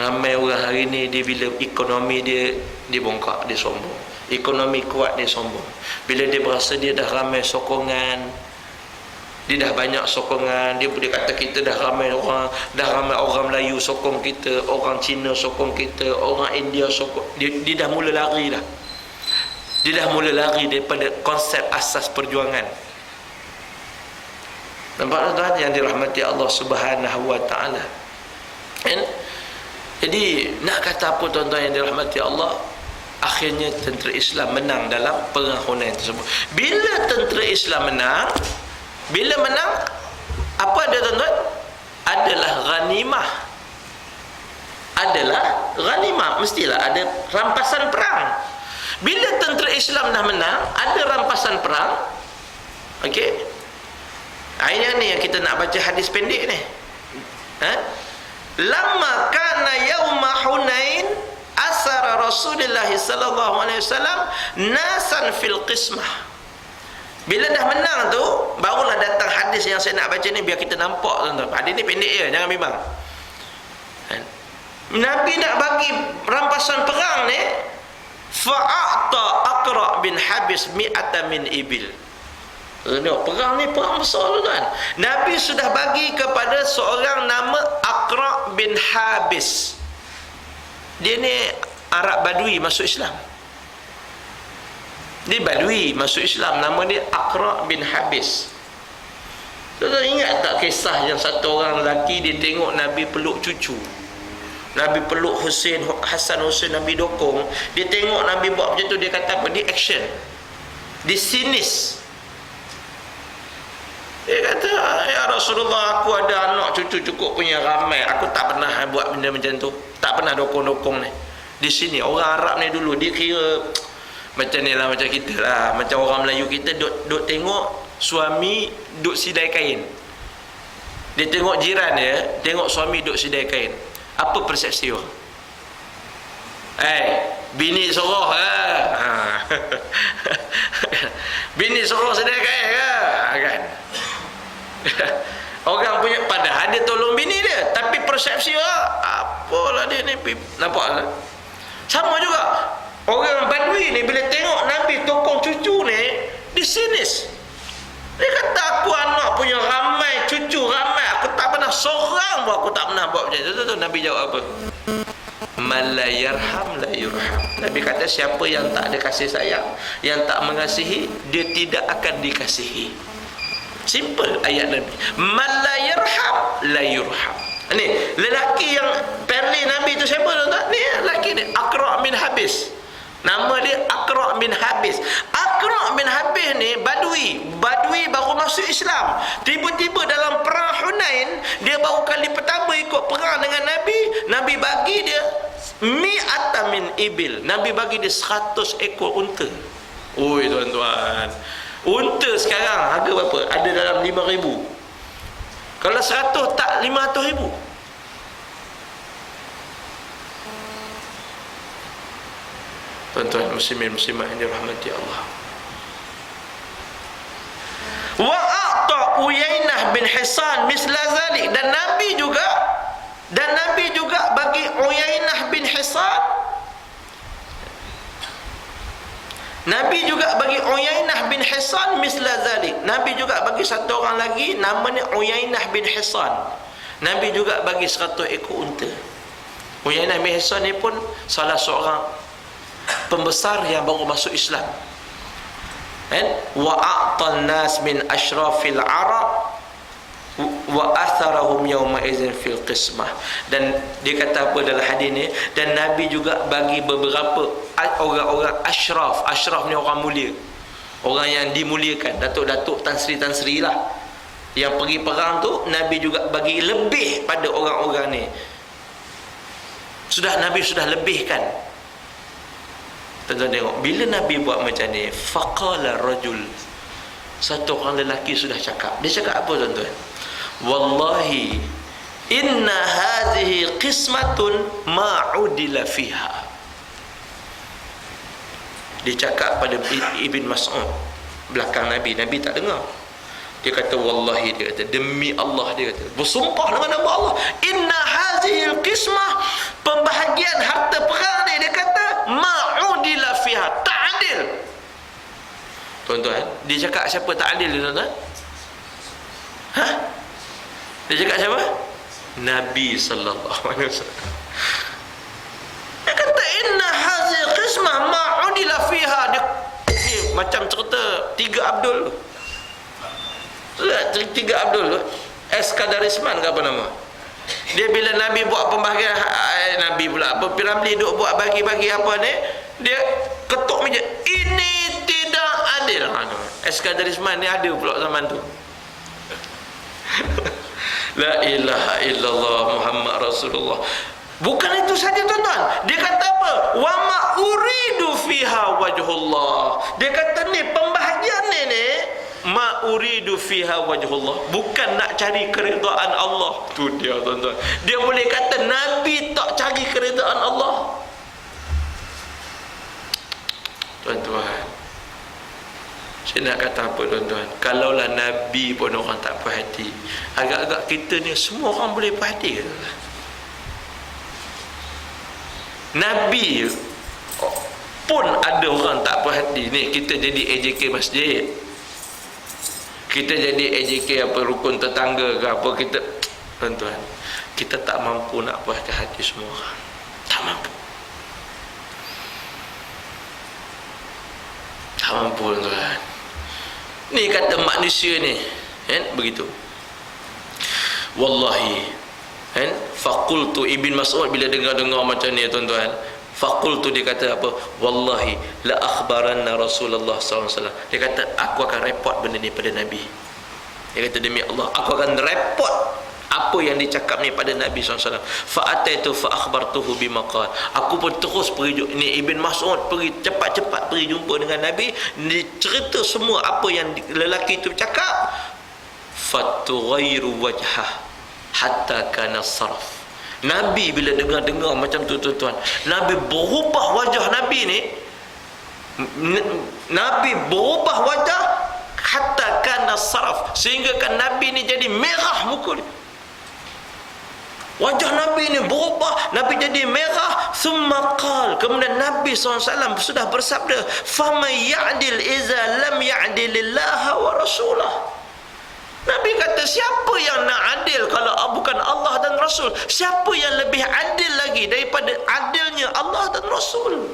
[SPEAKER 2] Ramai orang hari ni, dia bila ekonomi dia bongkak, dia sombong. Ekonomi kuat, dia sombong. Bila dia berasa dia dah ramai sokongan, dia dah banyak sokongan, dia boleh kata kita dah ramai orang Melayu sokong kita, orang Cina sokong kita, orang India sokong, dia dah mula lari dah. Dia dah mula lari daripada konsep asas perjuangan. Nampak tuan-tuan yang dirahmati Allah Subhanahu wa taala. Jadi nak kata apa tuan-tuan yang dirahmati Allah? Akhirnya tentera Islam menang dalam perang Hunain tersebut. Bila tentera Islam menang, apa ada tuan-tuan? Adalah ghanimah. Mestilah ada rampasan perang. Bila tentera Islam dah menang, ada rampasan perang. Okey. Ayat ni yang kita nak baca hadis pendek ni. Lamma kana yauma Hunain asara Rasulullah sallallahu alaihi wasallam nasan fil qismah. Bila dah menang tu, barulah datang hadis yang saya nak baca ni, biar kita nampak tuan-tuan. Hadis ni pendek je, jangan bimbang. Nabi nak bagi rampasan perang ni, fa'ata Aqra bin Habis mi'ata min ibil. Perang ni perang besar tuan-tuan. Nabi sudah bagi kepada seorang nama Aqra bin Habis. Dia ni Arab Badui masuk Islam. Dia Badui masuk Islam, nama dia Aqra bin Habis. Tuan-tuan ingat tak kisah yang satu orang lelaki dia tengok Nabi peluk cucu, Nabi peluk Hasan Husain, Nabi dokong. Dia tengok Nabi buat macam tu, dia kata apa? Dia action, dia sinis. Dia kata, ya Rasulullah, aku ada anak cucu cukup punya ramai, aku tak pernah buat benda macam tu, tak pernah dokong-dokong ni. Di sini orang Arab ni dulu dia kira macam ni lah, macam kita lah, macam orang Melayu kita duk tengok suami duk sidai kain. Dia tengok jiran dia, tengok suami duk sidai kain. Apa persepsi orang? Bini soroh ke? Bini soroh sidai kain ke? Kan? Orang punya, padahal dia tolong bini dia, tapi persepsi apalah dia ni, nampak tak? Sama juga orang Badui ni bila tengok Nabi tokong cucu ni, dia sinis. Dia kata, aku anak punya ramai, cucu ramai, aku tak pernah seorang pun aku tak pernah buat macam tu. Nabi jawab apa? Man la yarham la yurham. Nabi kata, siapa yang tak ada kasih sayang, yang tak mengasihi, dia tidak akan dikasihi. Simple ayat Nabi. Man la yarham la yurham. Ni lelaki yang perli Nabi tu siapa tuan-tuan? Ni lelaki ni Aqra' bin Habis. Nama dia Aqra' bin Habis. Aqra' bin Habis ni Badui baru masuk Islam. Tiba-tiba dalam perang Hunain, dia baru kali pertama ikut perang dengan Nabi. Nabi bagi dia mi'ata min ibil. Nabi bagi dia 100 ekor unta. Oi tuan-tuan, unta sekarang harga berapa? Ada dalam 5,000. Kalau 100 tak 500,000. Tuan-tuan muslimin muslimat yang dirahmati Allah. Wa a'ta Uyainah bin Hisan misla zalik. Dan Nabi juga bagi Uyainah bin Hisan, Nabi juga bagi Uyainah bin Hisan misla zalik. Nabi juga bagi satu orang lagi namanya Uyainah bin Hisan. Nabi juga bagi 100 ekor unta. Uyainah bin Hisan ni pun salah seorang pembesar yang baru masuk Islam. Wa a'tal nas min ashrafil arab wa atharahum yawma idzin fil qismah. Dan dia kata apa dalam hadis ni, dan Nabi juga bagi beberapa orang-orang ashraf. Ashraf ni orang mulia, orang yang dimuliakan, datuk-datuk, tan sri lah, yang pergi perang tu. Nabi juga bagi lebih pada orang-orang ni. Nabi sudah lebihkan. Tuan-tuan tengok, bila Nabi buat macam ni, faqala rajul, satu orang lelaki sudah cakap. Dia cakap apa tuan-tuan? Wallahi inna hadhihi qismatun ma'udila fiha. Dia cakap pada Ibn Mas'ud belakang Nabi. Nabi tak dengar. Dia kata wallahi, dia kata demi Allah, dia kata bersumpah dengan nama Allah, inna hadhihi qismah, pembahagian harta perang ni, dia kata ma'udila fiha, tak adil. Tuan-tuan, dia cakap siapa tak adil tuan-tuan? Dia cakap siapa? Nabi sallallahu alaihi wasallam. Dia kata inna hadhihi qismah ma'udila fiha. Dia macam cerita Tiga Abdul. Tiga Abdul, Eskadarisman ke apa nama? Dia bila Nabi buat pembahagian, Nabi pula apa, Piramli duk buat bagi-bagi apa ni, dia ketuk meja, ini tidak adil. Eskadarisman ni ada pula zaman tu. La ilaha illallah Muhammad Rasulullah. Bukan itu saja tuan-tuan, dia kata apa? Wa ma uridu fiha wajhullah. Dia kata ni pembahagian ni ma uridu fiha wajhullah, bukan nak cari keredaan Allah. Tu dia tuan-tuan. Dia boleh kata Nabi tak cari keredaan Allah. Tuan-tuan, saya nak kata apa tuan-tuan? Kalaulah Nabi pun orang tak puas hati, agak-agak kita ni semua orang boleh puas hati ke? Nabi pun ada orang tak puas hati. Ni kita jadi AJK masjid, kita jadi AJK apa rukun tetangga ke apa, kita tuan-tuan, kita tak mampu nak puaskan hati semua orang. Tak mampu. Tak mampu tuan-tuan. Ni kata manusia ni, begitu. Wallahi, kan? Faqultu, Ibn Mas'ud bila dengar-dengar macam ni tuan-tuan, faqultu, dia kata apa? Wallahi la akhbaranna Rasulullah SAW. Dia kata aku akan report benda ni pada Nabi. Dia kata demi Allah aku akan report apa yang dicakap ni pada Nabi SAW. Fa'ataitu fa'akhbartuhu bimaqal. Aku pun terus pergi, ni Ibn Mas'ud pergi cepat-cepat pergi jumpa dengan Nabi, dicerita semua apa yang lelaki itu cakap. Fatughayru wajhah hatta kana sarf. Nabi bila dengar-dengar macam tu tuan-tuan, Nabi berubah wajah Nabi ni, Nabi berubah wajah hatta kana sarf, sehingga kan Nabi ni jadi merah muka dia. Wajah Nabi ni berubah, Nabi jadi merah. Thumma qal, kemudian Nabi SAW sudah bersabda, faman ya'dil iza lam ya'dilillah wa rasulah. Nabi kata, siapa yang nak adil kalau bukan Allah dan Rasul? Siapa yang lebih adil lagi daripada adilnya Allah dan Rasul?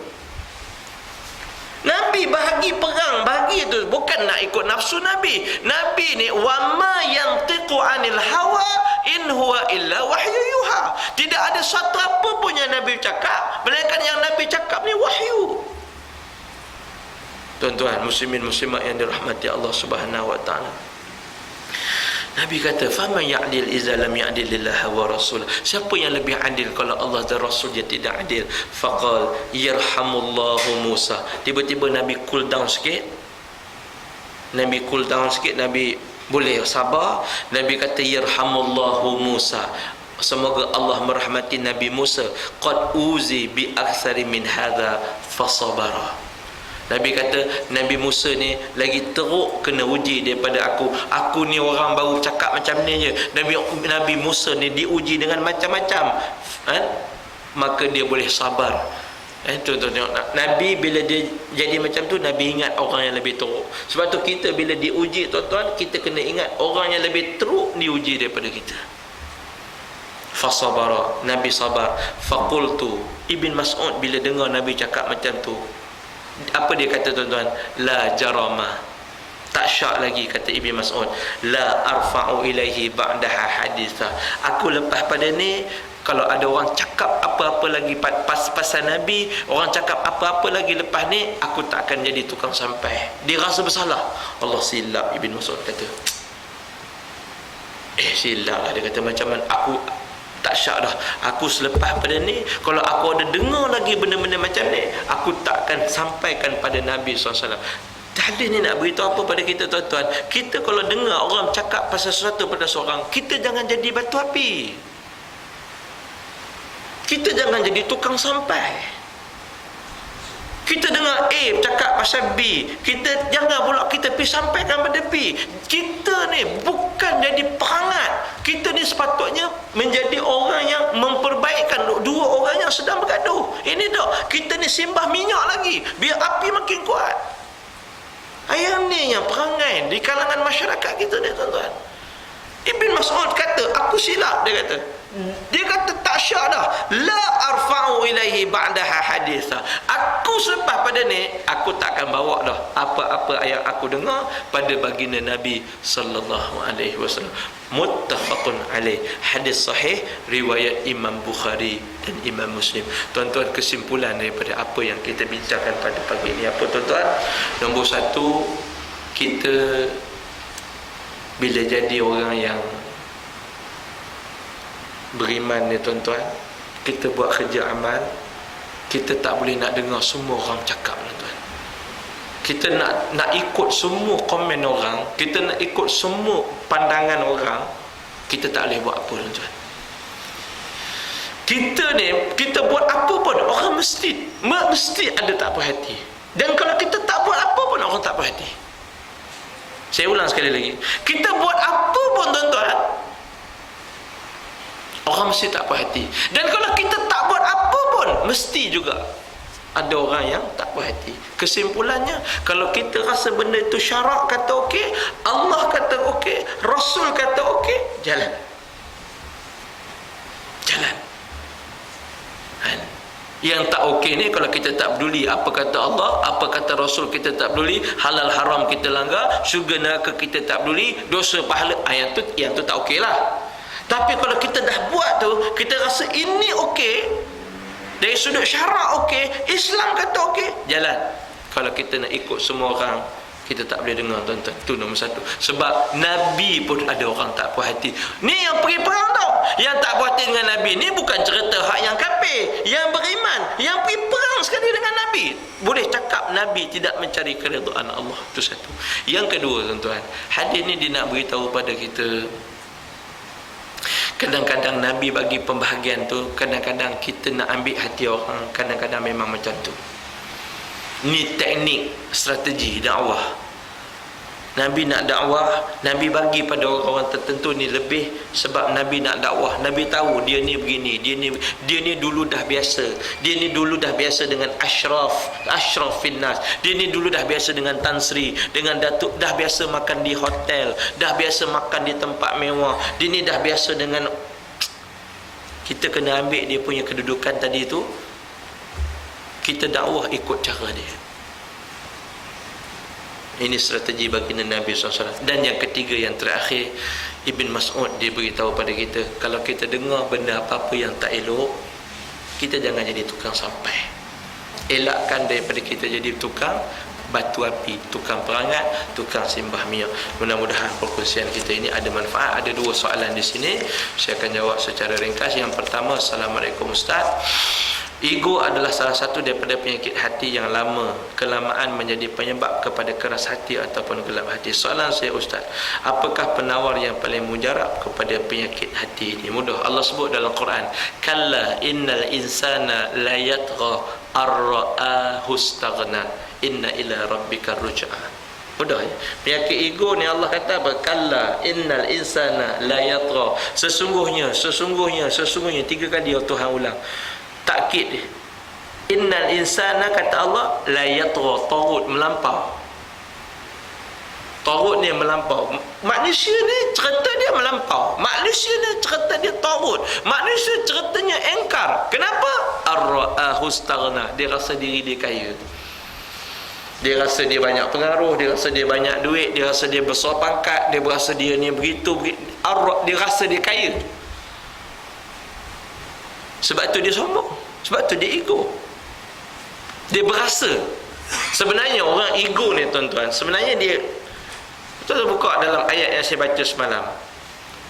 [SPEAKER 2] Nabi bahagi perang, bahagi itu bukan nak ikut nafsu Nabi. Nabi ni wama yantiqu anil hawa in huwa illa wahyu yuha. Tidak ada satu apa pun yang Nabi cakap, melainkan yang Nabi cakap ni wahyu. Tuan-tuan muslimin muslimat yang dirahmati Allah Subhanahu wa taala, Nabi kata, faman ya'dil iza lam ya'dilillah wa rasul. Siapa yang lebih adil kalau Allah dan Rasul dia tidak adil? Faqal yarhamullahu Musa. Tiba-tiba Nabi cool down sikit. Nabi cool down sikit, Nabi boleh sabar. Nabi kata yarhamullahu Musa. Semoga Allah merahmati Nabi Musa. Qad uzi bi aktsari min hadza fasabara. Nabi kata Nabi Musa ni lagi teruk kena uji daripada aku. Aku ni orang baru cakap macam ni je. Nabi Musa ni diuji dengan macam-macam, maka dia boleh sabar. Tuan-tuan tengok, Nabi bila dia jadi macam tu, Nabi ingat orang yang lebih teruk. Sebab tu kita bila diuji tuan-tuan, kita kena ingat orang yang lebih teruk diuji daripada kita. Fasabara, Nabi sabar. Faqultu, Ibn Mas'ud bila dengar Nabi cakap macam tu, apa dia kata tuan-tuan? La jarama, tak syak lagi, kata Ibn Mas'ud, la arfa'u ilaihi ba'daha haditha. Aku lepas pada ni, kalau ada orang cakap apa-apa lagi pasal Nabi, orang cakap apa-apa lagi lepas ni, aku tak akan jadi tukang sampai. Dia rasa bersalah. Allah silap, Ibn Mas'ud kata. Silap lah, dia kata, macam mana aku tak syak dah. Aku selepas pada ni, kalau aku ada dengar lagi benda-benda macam ni, aku tak akan sampaikan pada Nabi SAW. Hadis ni nak beritahu apa pada kita tuan-tuan? Kita kalau dengar orang cakap pasal sesuatu pada seorang, kita jangan jadi batu api. Kita jangan jadi tukang sampai. Kita dengar A cakap pasal B, kita jangan pula kita pergi sampaikan pada B. Kita ni bukan jadi perangat. Kita ni sepatutnya menjadi orang yang memperbaikkan dua orang yang sedang bergaduh. Ini dok, kita ni simbah minyak lagi biar api makin kuat. Yang ni yang perangai di kalangan masyarakat kita ni tuan-tuan. Ibn Mas'ud kata, aku silap, dia kata. Dia kata tak syak dah. La arfa'u ilaihi ba'daha haditha. Aku selepas pada ni, aku tak akan bawa dah apa-apa yang aku dengar pada baginda Nabi sallallahu alaihi wasallam. Muttafaqun alaih. Hadis sahih riwayat Imam Bukhari dan Imam Muslim. Tuan-tuan, kesimpulan daripada apa yang kita bincangkan pada pagi ini apa tuan-tuan? Nombor satu, kita bila jadi orang yang beriman ni tuan-tuan, kita buat kerja amal, kita tak boleh nak dengar semua orang cakap tuan-tuan. Kita nak ikut semua komen orang, kita nak ikut semua pandangan orang, kita tak boleh buat apa tuan-tuan. Kita ni, kita buat apa pun orang mesti ada tak puas hati. Dan kalau kita tak buat apa pun orang tak puas hati. Saya ulang sekali lagi, kita buat apa pun tuan-tuan, orang mesti tak puas hati. Dan kalau kita tak buat apa pun, mesti juga ada orang yang tak puas hati. Kesimpulannya, kalau kita rasa benda itu syarak kata okey, Allah kata okey, Rasul kata okey, jalan. Yang tak okey ni, kalau kita tak peduli apa kata Allah, apa kata Rasul, kita tak peduli, halal haram kita langgar, syurga neraka kita tak peduli, dosa pahala, yang tu tak okey lah. Tapi kalau kita dah buat tu, kita rasa ini okey, dari sudut syarak okey, Islam kata okey, jalan. Kalau kita nak ikut semua orang, kita tak boleh dengar, tuan-tuan. Itu nombor satu. Sebab Nabi pun ada orang tak puas hati. Ni yang pergi perang tau. Yang tak puas hati dengan Nabi ni bukan cerita hak yang kafir, yang beriman, yang pergi perang sekali dengan Nabi. Boleh cakap Nabi tidak mencari keridhaan Allah. Itu satu. Yang kedua, tuan-tuan, hadis ni dia nak beritahu pada kita, kadang-kadang Nabi bagi pembahagian tu, kadang-kadang kita nak ambil hati orang, kadang-kadang memang macam tu. Ni teknik, strategi dakwah. Nabi nak dakwah, Nabi bagi pada orang-orang tertentu ni lebih, sebab Nabi nak dakwah. Nabi tahu dia ni begini, dia ni dulu dah biasa. Dia ni dulu dah biasa dengan ashraf finnas. Dia ni dulu dah biasa dengan Tan Sri, dengan Datuk, dah biasa makan di hotel, dah biasa makan di tempat mewah. Dia ni dah biasa dengan. Kita kena ambil dia punya kedudukan tadi tu, kita dakwah ikut cara dia. Ini strategi baginda Nabi SAW. Dan yang ketiga, yang terakhir, Ibn Mas'ud dia beritahu pada kita, kalau kita dengar benda apa-apa yang tak elok, kita jangan jadi tukang sampai. Elakkan daripada kita jadi tukang batu api, tukang perangat, tukang simbah minyak. Mudah-mudahan perkongsian kita ini ada manfaat. Ada dua soalan di sini, saya akan jawab secara ringkas. Yang pertama, Assalamualaikum Ustaz. Ego adalah salah satu daripada penyakit hati yang lama kelamaan menjadi penyebab kepada keras hati ataupun gelap hati. Soalan saya, Ustaz, apakah penawar yang paling mujarab kepada penyakit hati ini? Mudah. Allah sebut dalam Quran, kalla innal insana la yatgha ar-ra'ahu istaghna inna ila rabbika ruj'a. Mudah ya? Penyakit ego ni Allah kata apa? Kalla innal insana la yatgha. Sesungguhnya 3 kali Tuhan ulang takkid dia. Innal insana, kata Allah, la yatgha, tagut, melampau. Tagut ni melampau. Manusia ni cerita dia melampau. Manusia ni cerita dia tagut. Manusia ceritanya engkar. Kenapa? Ar-ra'ahu istaghna. Dia rasa diri dia kaya. Dia rasa dia banyak pengaruh, dia rasa dia banyak duit, dia rasa dia besar pangkat, dia rasa dia ni begitu. Dia rasa dia kaya. Sebab tu dia sombong, sebab tu dia ego. Dia berasa. Sebenarnya orang ego ni, tuan-tuan, sebenarnya dia, kita buka dalam ayat yang saya baca semalam.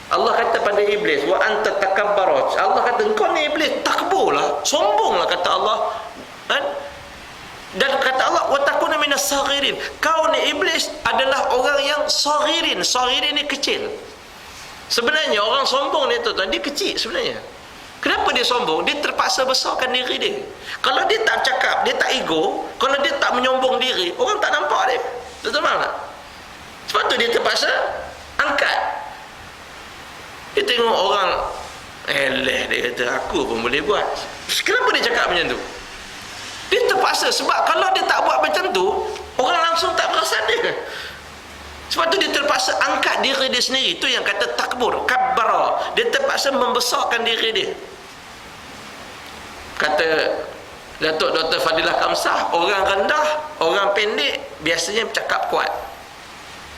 [SPEAKER 2] Allah kata pada iblis, wa anta takabbara. Allah kata, engkau ni iblis, takburlah, sombonglah, kata Allah. Dan kata Allah, wa takuna minas saghirin. Kau ni iblis adalah orang yang saghirin. Saghirin ni kecil. Sebenarnya orang sombong ni, tuan-tuan, dia kecil sebenarnya. Kenapa dia sombong? Dia terpaksa besarkan diri dia. Kalau dia tak cakap, dia tak ego, kalau dia tak menyombong diri, orang tak nampak dia. Betul tak? Sebab tu dia terpaksa angkat. Dia tengok orang, dia kata, aku pun boleh buat. Kenapa dia cakap macam tu? Dia terpaksa. Sebab kalau dia tak buat macam tu, orang langsung tak perasan dia. Sebab tu dia terpaksa angkat diri dia sendiri. Itu yang kata takbur, kabbara. Dia terpaksa membesarkan diri dia. Kata Datuk Dr. Fadilah Kamsah, orang rendah, orang pendek biasanya bercakap kuat.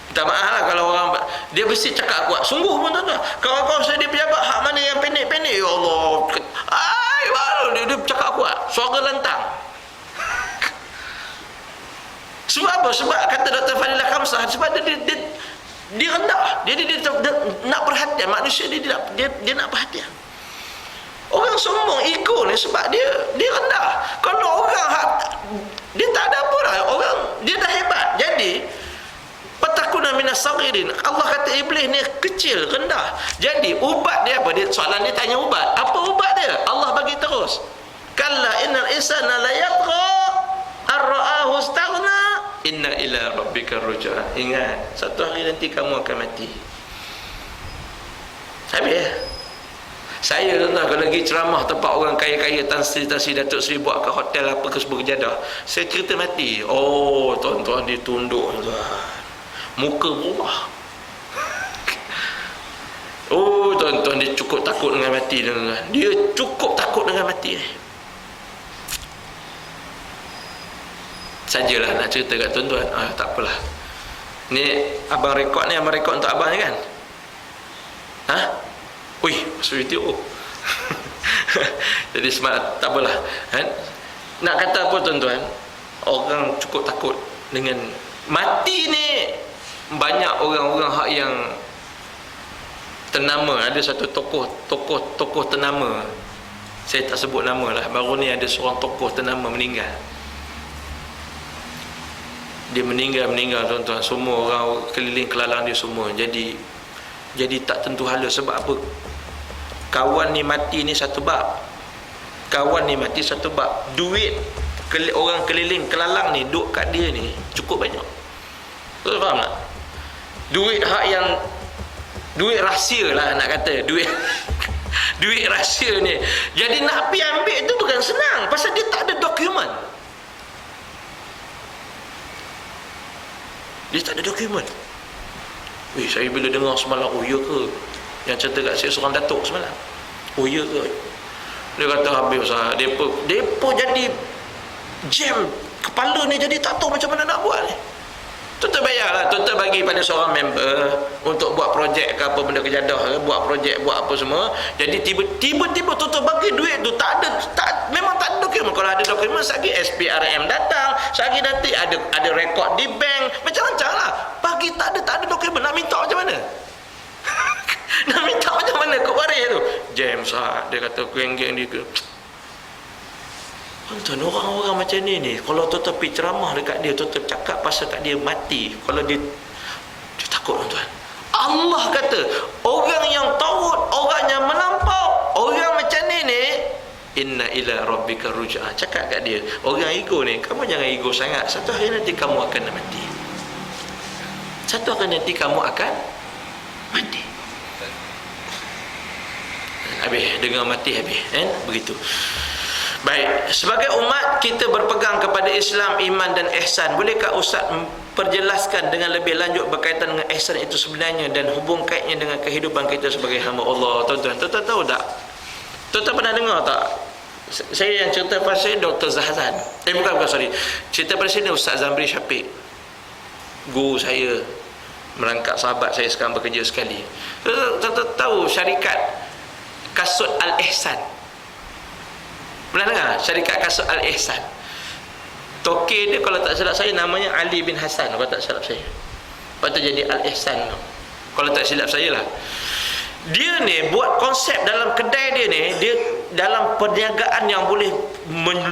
[SPEAKER 2] Minta maaf lah kalau orang dia mesti cakap kuat. Sungguh pun tuan-tuan, kawan-kawan saya di pejabat, hak mana yang pendek-pendek, ya Allah, baru dia bercakap kuat, suara lantang. Sebab apa? Sebab kata Dr. Fadilah Kamsah, sebab dia rendah. Dia nak perhatian. Manusia dia nak perhatian. Orang sombong, ego ni sebab dia rendah. Kalau orang dia tak ada apa lah. Orang dia dah hebat. Jadi patakuna minas saghirin. Allah kata iblis ni kecil, rendah. Jadi ubat dia apa? Soalan dia tanya ubat. Apa ubat dia? Allah bagi terus. Kalla innal insana la yatgha ar-ra'ahu istaghna inna ila rabbika ruj'a. Ingat, satu hari nanti kamu akan mati. Habis ya? Saya tuan-tuan kalau pergi ceramah tempat orang kaya-kaya, Tan Sri Datuk Sri buat ke hotel apa ke sebuah kejadah, saya cerita mati. Oh tuan-tuan, dia tunduk tuan, muka berubah. Oh tuan-tuan, dia cukup takut dengan mati tuan-tuan. Dia cukup takut dengan mati. Sajalah nak cerita kat tuan-tuan. Tak apalah. Ni abang rekod ni, abang rekod untuk abang ni kan? Wih, masuk YouTube. Jadi semangat, tak apalah kan? Nak kata apa tuan-tuan, orang cukup takut dengan mati ni. Banyak orang-orang hak yang ternama. Ada satu tokoh ternama, saya tak sebut nama lah, baru ni ada seorang tokoh ternama meninggal. Dia meninggal tuan-tuan. Semua orang keliling kelalang dia semua jadi tak tentu hala. Sebab apa? Kawan ni mati ni satu bab, duit orang keliling kelalang ni duk kat dia ni cukup banyak. Tuan faham tak? Duit rahsia lah nak kata, duit rahsia ni. Jadi nak pergi ambil tu bukan senang, pasal dia tak ada dokumen. Weh, saya bila dengar semalam, oh ya ke? Yang cerita kat saya seorang datuk semalam. Oh ya ke? Dia kata habis Ustaz, depa jadi jam kepala ni, jadi tak tahu macam mana nak buat ni. Tuan bayarlah, tuan bagi pada seorang member untuk buat projek ke apa benda kejadah ke, buat projek, buat apa semua. Jadi tiba-tiba tuan bagi duit tu memang tak ada dokumen. Kalau ada dokumen, sagi SPRM datang, sagi nanti ada rekod di bank, macam-macam lah. Bagi tak ada dokumen, nak minta macam mana? Nak minta macam mana kau waris tu? James dia kata geng-geng dia ke. Tuan, orang-orang macam ni kalau tuan pergi ceramah dekat dia, tuan cakap pasal kat dia mati, kalau dia takut tuan. Allah kata orang yang taut, orang yang melampau, orang macam ni inna ila rabbika ruj'a. Cakap kat dia, orang ego ni, kamu jangan ego sangat, satu hari nanti kamu akan mati. Habis dengar mati habis kan, begitu. Baik, sebagai umat kita berpegang kepada Islam, iman dan ihsan. Bolehkah Ustaz perjelaskan dengan lebih lanjut berkaitan dengan ihsan itu sebenarnya dan hubung kaitnya dengan kehidupan kita sebagai hamba Allah? Tuan-tuan tahu tak? Tuan-tuan pernah dengar tak? Saya yang cerita pasal Dr. Zahzan. Bukan sorry. Cerita pasal Ustaz Zamri Syafiq, guru saya, merangkap sahabat saya sekarang bekerja sekali. Tuan-tuan tahu syarikat Kasut Al-Ihsan? Pernah dengar syarikat Kasut Al-Ihsan? Toke dia kalau tak silap saya namanya Ali bin Hasan, kalau tak silap saya. Lepas tu jadi Al-Ihsan, kalau tak silap saya lah. Dia ni buat konsep dalam kedai dia ni, dia dalam perniagaan yang boleh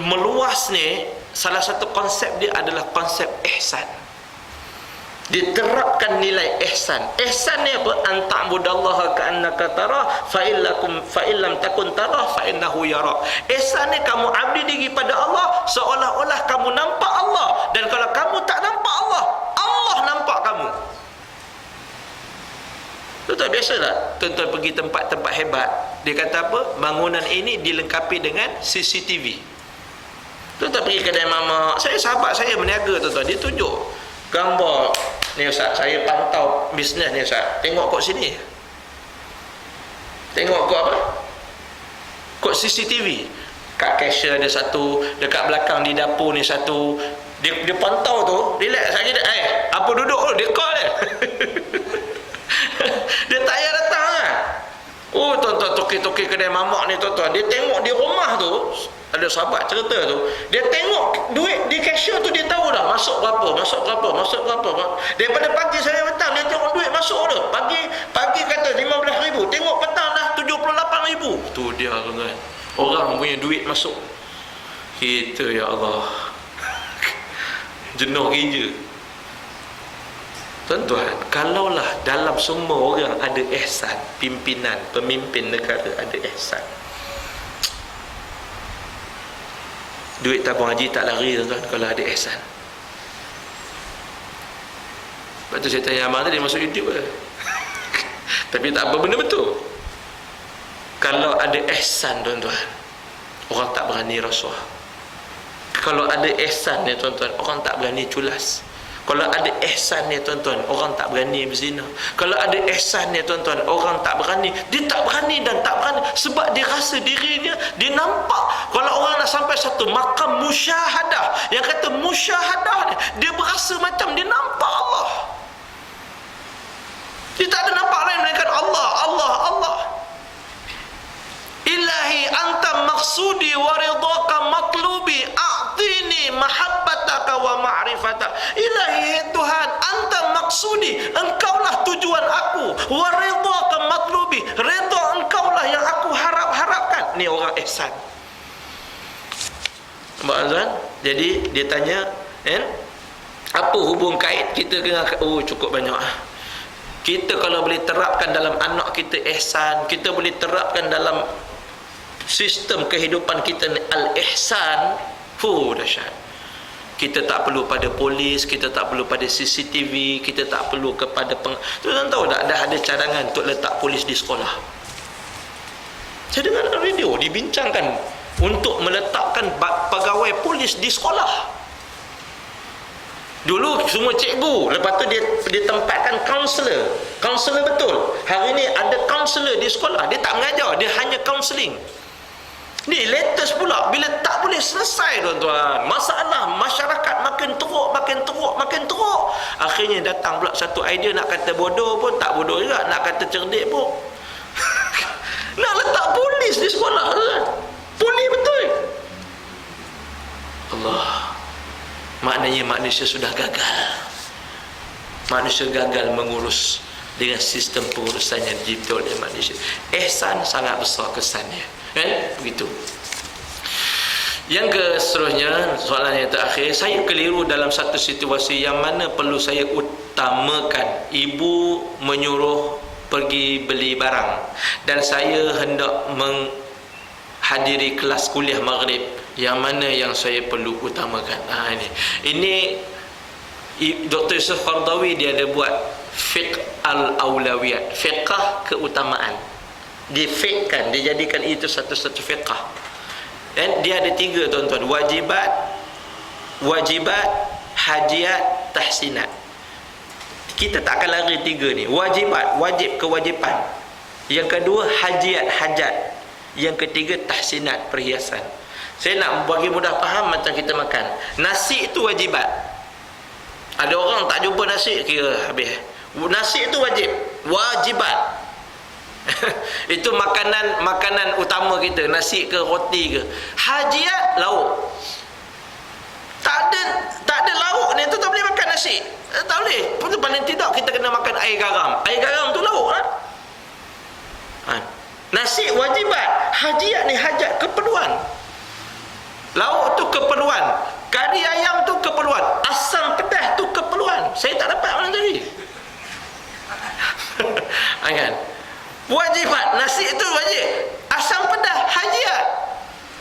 [SPEAKER 2] meluas ni, salah satu konsep dia adalah konsep ihsan. Diterapkan nilai ihsan. Ihsan ni apa? Anta'budallaha ka'annaka tarah fa illam takun tarah fa innahu yara. Ihsan ni kamu abdi diri pada Allah seolah-olah kamu nampak Allah, dan kalau kamu tak nampak Allah, Allah nampak kamu. Tuan-tuan biasalah tuan-tuan pergi tempat-tempat hebat, dia kata apa? Bangunan ini dilengkapi dengan CCTV. Tuan-tuan pergi kedai mamak, sahabat saya berniaga tuan-tuan, dia tunjuk gambar ni Ustaz, saya pantau bisnes ni Ustaz, tengok kat sini, tengok kat apa, kat CCTV, kat cashier ada satu, dekat belakang di dapur ni satu, dia pantau tu, relax lagi dia, apa duduk tu, dia call dia. Dia tak payah datang lah. Oh tuan-tuan, toke-toke kedai mamak ni tuan-tuan, dia tengok di rumah tu, ada sahabat cerita tu, dia tengok duit di cashier tu, dia tahu dah masuk berapa. Daripada pagi sampai petang dia tengok duit masuk tu. Pagi kata 15,000, tengok petang dah 78,000. Tu dia tuan-tuan, orang punya duit masuk. Kita ya Allah, jenuh kerja. Tuan-tuan, kalaulah dalam semua orang ada ihsan, pemimpin negara ada ihsan, duit tabung haji tak lari tuan-tuan kalau ada ihsan. Lepas tu saya tanya abang tadi masuk YouTube ke? Tapi tak apa, benda betul. Kalau ada ihsan tuan-tuan, orang tak berani rasuah. Kalau ada ihsan ni tuan-tuan, orang tak berani culas. Kalau ada ihsan ni tuan-tuan, orang tak berani berzina. Kalau ada ihsan ni tuan-tuan, orang tak berani. Dia tak berani dan tak berani sebab dia rasa dirinya, dia nampak. Kalau orang nak sampai satu makam musyahadah, yang kata musyahadah ni, dia berasa macam dia nampak Allah. Dia tak ada nampak lain melainkan Allah. ilahi anta maksudi wa ridhaka matlubi a'tini mahabbataka wa ma'rifataka. Ilahi Tuhan, anta maksudi, engkaulah tujuan aku, wa ridhaka matlubi, redha engkaulah yang aku harapkan. Ni orang ihsan. Nampak tuan? Jadi dia tanya, apa hubung kait kita dengan cukup banyak. Kita kalau boleh terapkan dalam anak kita ihsan, kita boleh terapkan dalam sistem kehidupan kita al-ihsan, dahsyat. Kita tak perlu pada polis, kita tak perlu pada CCTV, kita tak perlu kepada tuan tahu tak, dah ada cadangan untuk letak polis di sekolah. Saya dengar dalam radio dibincangkan untuk meletakkan pegawai polis di sekolah. Dulu semua cikgu, lepas tu dia tempatkan kaunselor betul. Hari ni ada kaunselor di sekolah, dia tak mengajar, dia hanya kaunseling. Ni latest pula, bila tak boleh selesai tuan-tuan, masalah masyarakat makin teruk. Akhirnya datang pula satu idea, nak kata bodoh pun tak bodoh juga, nak kata cerdik pun nak letak polis di sekolah tuan. Polis betul. Allah, maknanya manusia sudah gagal. Manusia gagal mengurus dengan sistem pengurusan yang dicipta oleh manusia. Ihsan sangat besar kesannya, begitu. Yang seterusnya, soalan yang terakhir, saya keliru dalam satu situasi yang mana perlu saya utamakan. Ibu menyuruh pergi beli barang dan saya hendak menghadiri kelas kuliah maghrib. Yang mana yang saya perlu utamakan? Ini Dr. Yusuf Qaradawi dia ada buat fiqh al-awlawiyat, fiqh keutamaan. Dia fiqhkan, dia jadikan itu satu-satu fiqh. Dan dia ada 3 tuan-tuan, wajibat, hajiat, tahsinat. Kita tak akan lari 3 ni. Wajibat, wajib, kewajipan. Yang kedua hajiat, hajat. Yang ketiga tahsinat, perhiasan. Saya nak bagi mudah faham macam kita makan. Nasi itu wajibat. Ada orang tak jumpa nasi, kira habis. Nasi itu wajibat. Itu makanan utama kita, nasi ke roti ke. Hajiat, lauk. Tak ada lauk ni tu tak boleh makan nasi. Tak boleh. Paling tidak kita kena makan air garam. Air garam tu lauk kan? Nasi wajibat, hajiat ni hajat, keperluan. Lauk tu keperluan, kari ayam tu keperluan, asam pedas tu keperluan. Saya tak dapat mana tadi. Kan? Wajibat, nasi itu wajib, asam pedas hajiat.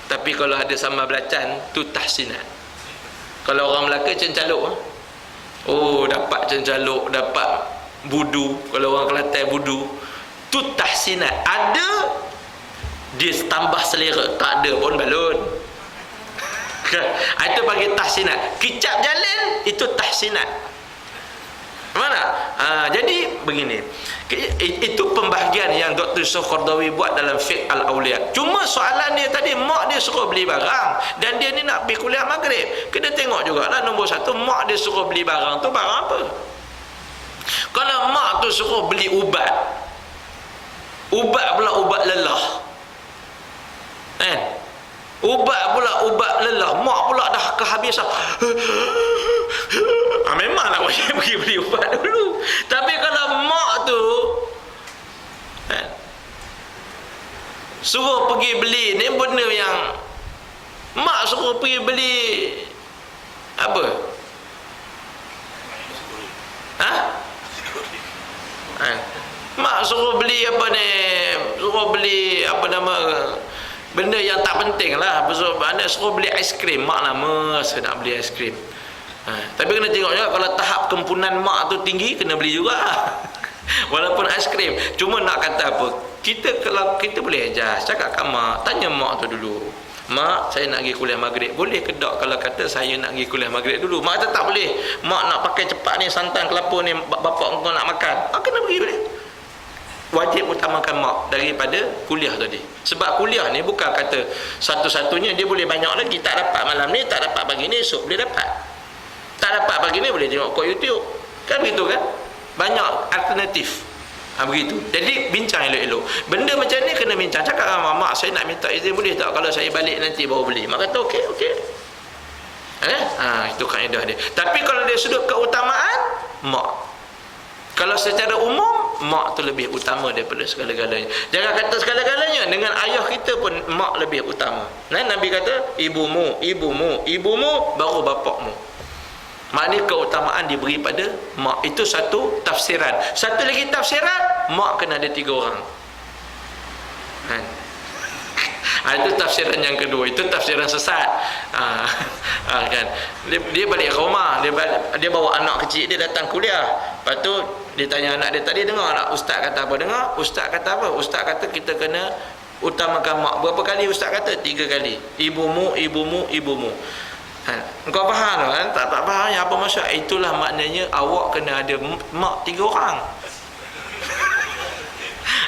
[SPEAKER 2] Tapi kalau ada sambal belacan tu tahsinat. Kalau orang Melaka cencaluk, dapat cencaluk, dapat budu. Kalau orang Kelantan budu, tu tahsinat. Ada dia tambah selera, tak ada pun balun. Itu bagi tahsinat. Kicap jalan itu tahsinat. Mana? Jadi begini. Itu pembahagian yang Dr. Yusuf Qaradawi buat dalam fiqh al-awliyat. Cuma soalan dia tadi, mak dia suruh beli barang dan dia ni nak pergi kuliah maghrib. Kena tengok jugalah nombor 1, mak dia suruh beli barang tu barang apa? Kalau mak tu suruh beli ubat pula ubat lelah. Ubat lelah, mak pula dah kehabisan. Memang nak pergi beli ubat dulu. Tapi kalau mak tu suruh pergi beli ni benda yang mak suruh pergi beli apa? Mak suruh beli apa ni? Suruh beli apa nama? Benda yang tak penting lah. Anak suruh beli aiskrim, mak lama saya nak beli aiskrim. Tapi kena tengok juga, kalau tahap kempunan mak tu tinggi, kena beli juga. Walaupun aiskrim. Cuma nak kata apa, kalau kita boleh adjust, cakapkan mak, tanya mak tu dulu, mak saya nak pergi kuliah maghrib, boleh ke tak kalau kata saya nak pergi kuliah maghrib dulu? Mak kata tak boleh, mak nak pakai cepat ni, santan kelapa ni, bapak engkau nak makan. Kena pergi boleh. Wajib utamakan mak daripada kuliah tadi. Sebab kuliah ni bukan kata satu-satunya, dia boleh banyak lagi. Tak dapat malam ni, tak dapat pagi ni, esok boleh dapat. Tak dapat pagi ni boleh tengok kat YouTube. Kan begitu kan? Banyak alternatif. Begitu. Jadi bincang elok-elok. Benda macam ni kena bincang. Cakap dengan mak, saya nak minta izin boleh tak kalau saya balik nanti baru beli. Mak kata okey. Itu kaedah dia. Tapi kalau dia sudut keutamaan, mak. Kalau secara umum, mak tu lebih utama daripada segala-galanya. Jangan kata segala-galanya, dengan ayah kita pun mak lebih utama. Nabi kata ibumu, baru bapakmu. Maknanya keutamaan diberi pada mak. Itu satu tafsiran. Satu lagi tafsiran, mak kena ada 3 orang. Itu tafsiran yang kedua. Itu tafsiran sesat. Kan? Dia balik ke rumah, dia bawa anak kecil dia datang kuliah. Lepas tu dia tanya anak dia tadi, dengar tak ustaz kata apa? Dengar. Ustaz kata apa? Ustaz kata kita kena utamakan mak. Berapa kali ustaz kata? 3 kali. Ibumu. Kau faham kan? Tak faham apa maksud? Itulah maknanya awak kena ada mak 3 orang.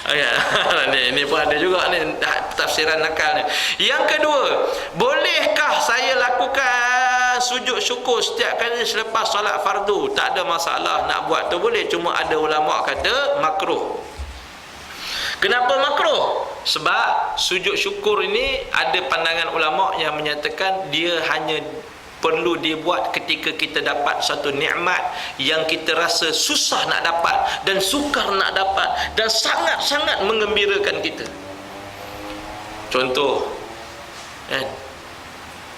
[SPEAKER 2] Ini pun ada juga ni tafsiran nakal ni. Yang kedua, bolehkah saya lakukan sujud syukur setiap kali selepas solat fardu? Tak ada masalah, nak buat tu boleh. Cuma ada ulama kata makruh. Kenapa makruh? Sebab sujud syukur ini ada pandangan ulama yang menyatakan dia hanya perlu dibuat ketika kita dapat satu nikmat yang kita rasa susah nak dapat dan sukar nak dapat dan sangat-sangat menggembirakan kita. Contoh,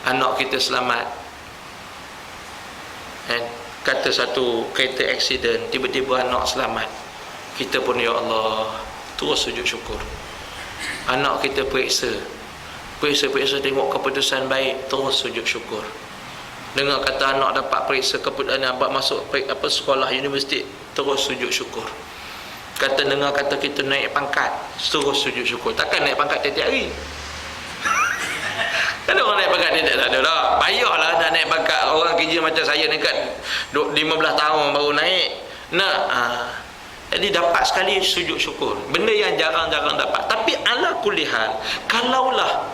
[SPEAKER 2] anak kita selamat, kata satu kereta aksiden, tiba-tiba anak selamat, kita pun ya Allah terus sujud syukur. Anak kita periksa tengok keputusan baik, terus sujud syukur. Dengar kata anak dapat periksa keputusan dapat masuk sekolah universiti, terus sujud syukur. Dengar kata kita naik pangkat, terus sujud syukur. Takkan naik pangkat tiap-tiap hari. Kan orang naik pangkat tiap-tiap tak ada lah. Payahlah nak naik pangkat. Orang kerja macam saya ni kan 15 tahun baru naik. Jadi dapat sekali sujud syukur. Benda yang jarang-jarang dapat. Tapi ala kulli hal, kalaulah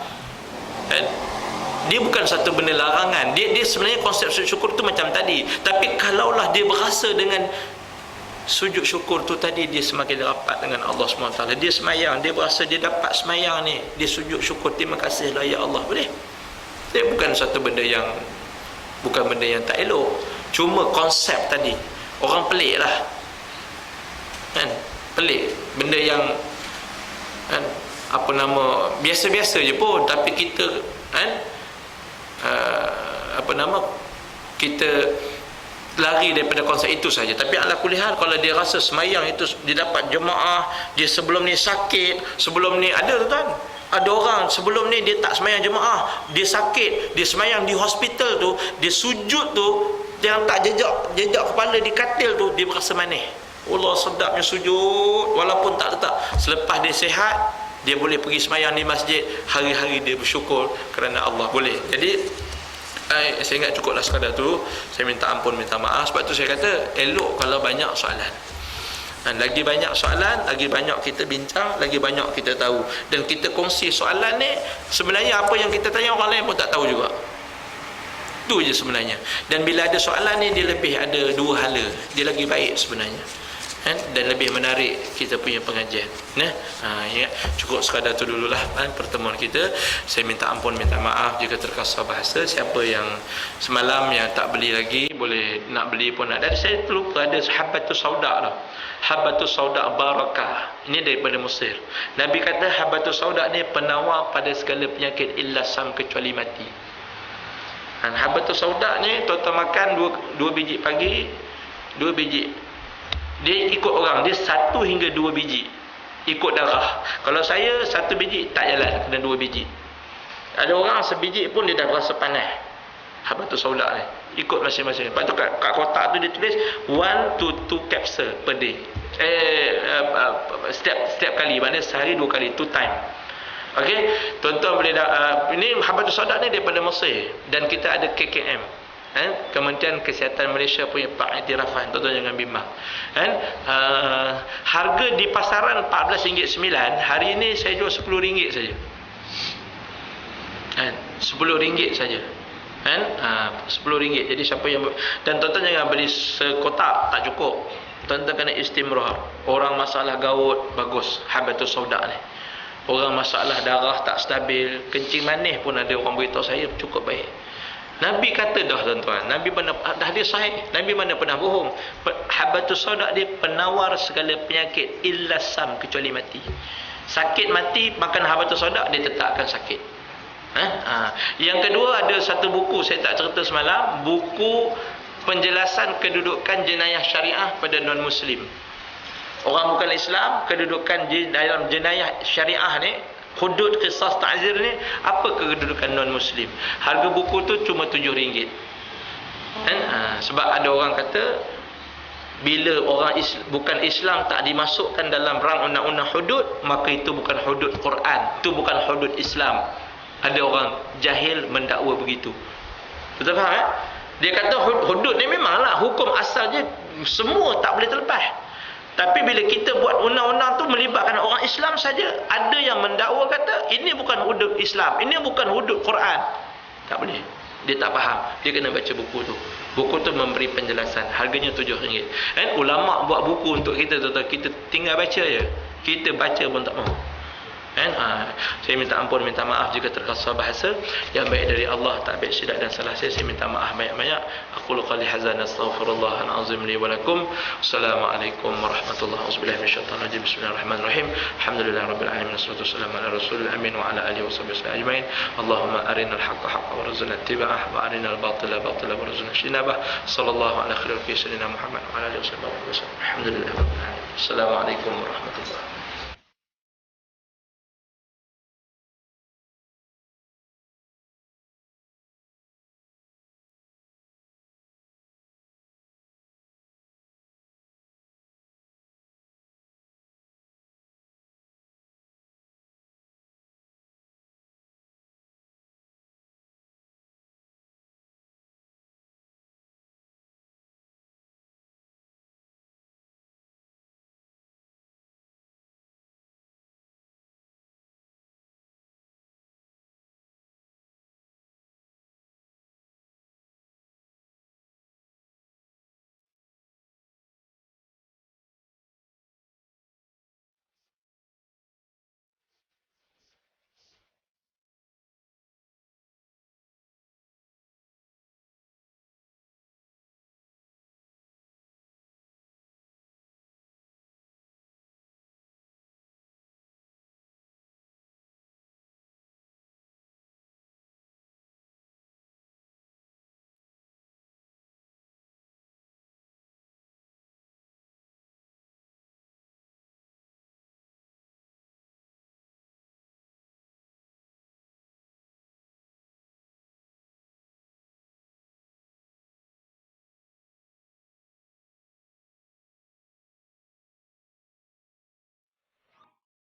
[SPEAKER 2] dia bukan satu benda larangan. Dia sebenarnya konsep sujud syukur tu macam tadi. Tapi kalaulah dia berasa dengan sujud syukur tu tadi, dia semakin rapat dengan Allah SWT. Dia semayang, dia berasa dia dapat semayang ni, dia sujud syukur, terima kasihlah ya Allah. Boleh. Dia bukan satu benda yang tak elok. Cuma konsep tadi orang pelik lah. Pelik. Benda yang biasa-biasa je pun, tapi kita kita lari daripada konsep itu saja. Tapi ala kulli hal, kalau dia rasa semayang itu dia dapat jemaah, dia sebelum ni sakit, sebelum ni ada orang sebelum ni dia tak semayang jemaah, dia sakit, dia semayang di hospital tu, dia sujud tu, dia tak jejak kepala di katil tu, dia berasa manis. Allah sedapnya sujud walaupun tak letak. Selepas dia sihat, dia boleh pergi semayang di masjid, hari-hari dia bersyukur kerana Allah. Boleh. Jadi saya ingat cukuplah sekadar tu. Saya minta ampun, minta maaf. Sebab tu saya kata elok kalau banyak soalan. Lagi banyak soalan, lagi banyak kita bincang, lagi banyak kita tahu. Dan kita kongsi soalan ni, sebenarnya apa yang kita tanya orang lain pun tak tahu juga. Itu je sebenarnya. Dan bila ada soalan ni, dia lebih ada 2 hala. Dia lagi baik sebenarnya. Dan lebih menarik kita punya pengajian. Ya, cukup sekadar tu dululah pertemuan kita. Saya minta ampun, minta maaf jika terkasar bahasa. Siapa yang semalam yang tak beli lagi, boleh nak beli pun nak. Dan saya terlupa ada Habbatus Sauda lah. Habbatus Sauda barakah. Ini daripada Mesir. Nabi kata Habbatus Sauda ni penawar pada segala penyakit illa sam, kecuali mati. Habbatus Sauda ni tuan-tuan makan 2 biji pagi, 2 biji. Dia ikut orang, dia 1 hingga 2 biji. Ikut darah. Kalau saya 1 biji tak jalan, kena 2 biji. Ada orang sebiji pun dia dah rasa panas. Habbatus Sauda ni ikut masing-masing. Lepas tu kat kotak tu dia tulis 1 to 2 capsule per day. Setiap kali, maknanya sehari 2 kali, 2 time. Okey, tuan-tuan boleh ini Habbatus Sauda ni daripada Mesir, dan kita ada KKM. Kementerian Kesihatan Malaysia punya pengiktirafan, tuan-tuan jangan bimbang. Harga di pasaran RM14.9, hari ini saya jual RM10 saja. RM10 saja. RM10. Jadi siapa yang dan tuan-tuan jangan beli sekotak, tak cukup. Tuan-tuan kena istimrar. Orang masalah gaut bagus, habatus sauda ni. Orang masalah darah tak stabil, kencing manis pun ada orang beritahu saya cukup baik. Nabi kata dah tuan-tuan, Nabi mana dah dia sahih, Nabi mana pernah bohong. Habatus sauda dia penawar segala penyakit illa sam, kecuali mati. Sakit mati makan habatus sauda dia tetap akan sakit. Yang kedua, ada satu buku saya tak cerita semalam, buku penjelasan kedudukan jenayah syariah pada non-muslim. Orang bukan Islam, kedudukan dalam jenayah syariah ni, hudud qisas ta'zir ni, apa kedudukan non-muslim. Harga buku tu cuma RM7. Sebab ada orang kata bila orang bukan Islam tak dimasukkan dalam rang undang-undang hudud, maka itu bukan hudud Quran, itu bukan hudud Islam. Ada orang jahil mendakwa begitu. Betul faham? Dia kata hudud ni memanglah hukum asalnya semua tak boleh terlepas. Tapi bila kita buat undang-undang tu melibatkan orang Islam saja, ada yang mendakwa kata ini bukan hudud Islam, ini bukan hudud Quran. Tak boleh. Dia tak faham. Dia kena baca buku tu. Buku tu memberi penjelasan. Harganya RM7. Ulama buat buku untuk kita, kita tinggal baca je. Kita baca pun tak mahu. Saya minta ampun, minta maaf jika terkasar bahasa yang baik dari Allah, tak baik silap dan salah saya minta maaf banyak-banyak. Aku qali hazan astaghfirullahal azim li wa lakum. Assalamualaikum warahmatullahi wabarakatuh. Bismillahirrahmanirrahim. Alhamdulillahirabbil alamin, wassalatu wassalamu ala rasulil amin wa ala alihi washabbihi ajmain. Allahumma arinal haqqo haqqan warzuqna ittiba'ah wa arinal batila batilan warzuqna ijtinabah. Sallallahu ala khairil sayyidina Muhammad wa ala alihi wasallam. Alhamdulillahirabbil alamin. Assalamualaikum warahmatullahi wabarakatuh.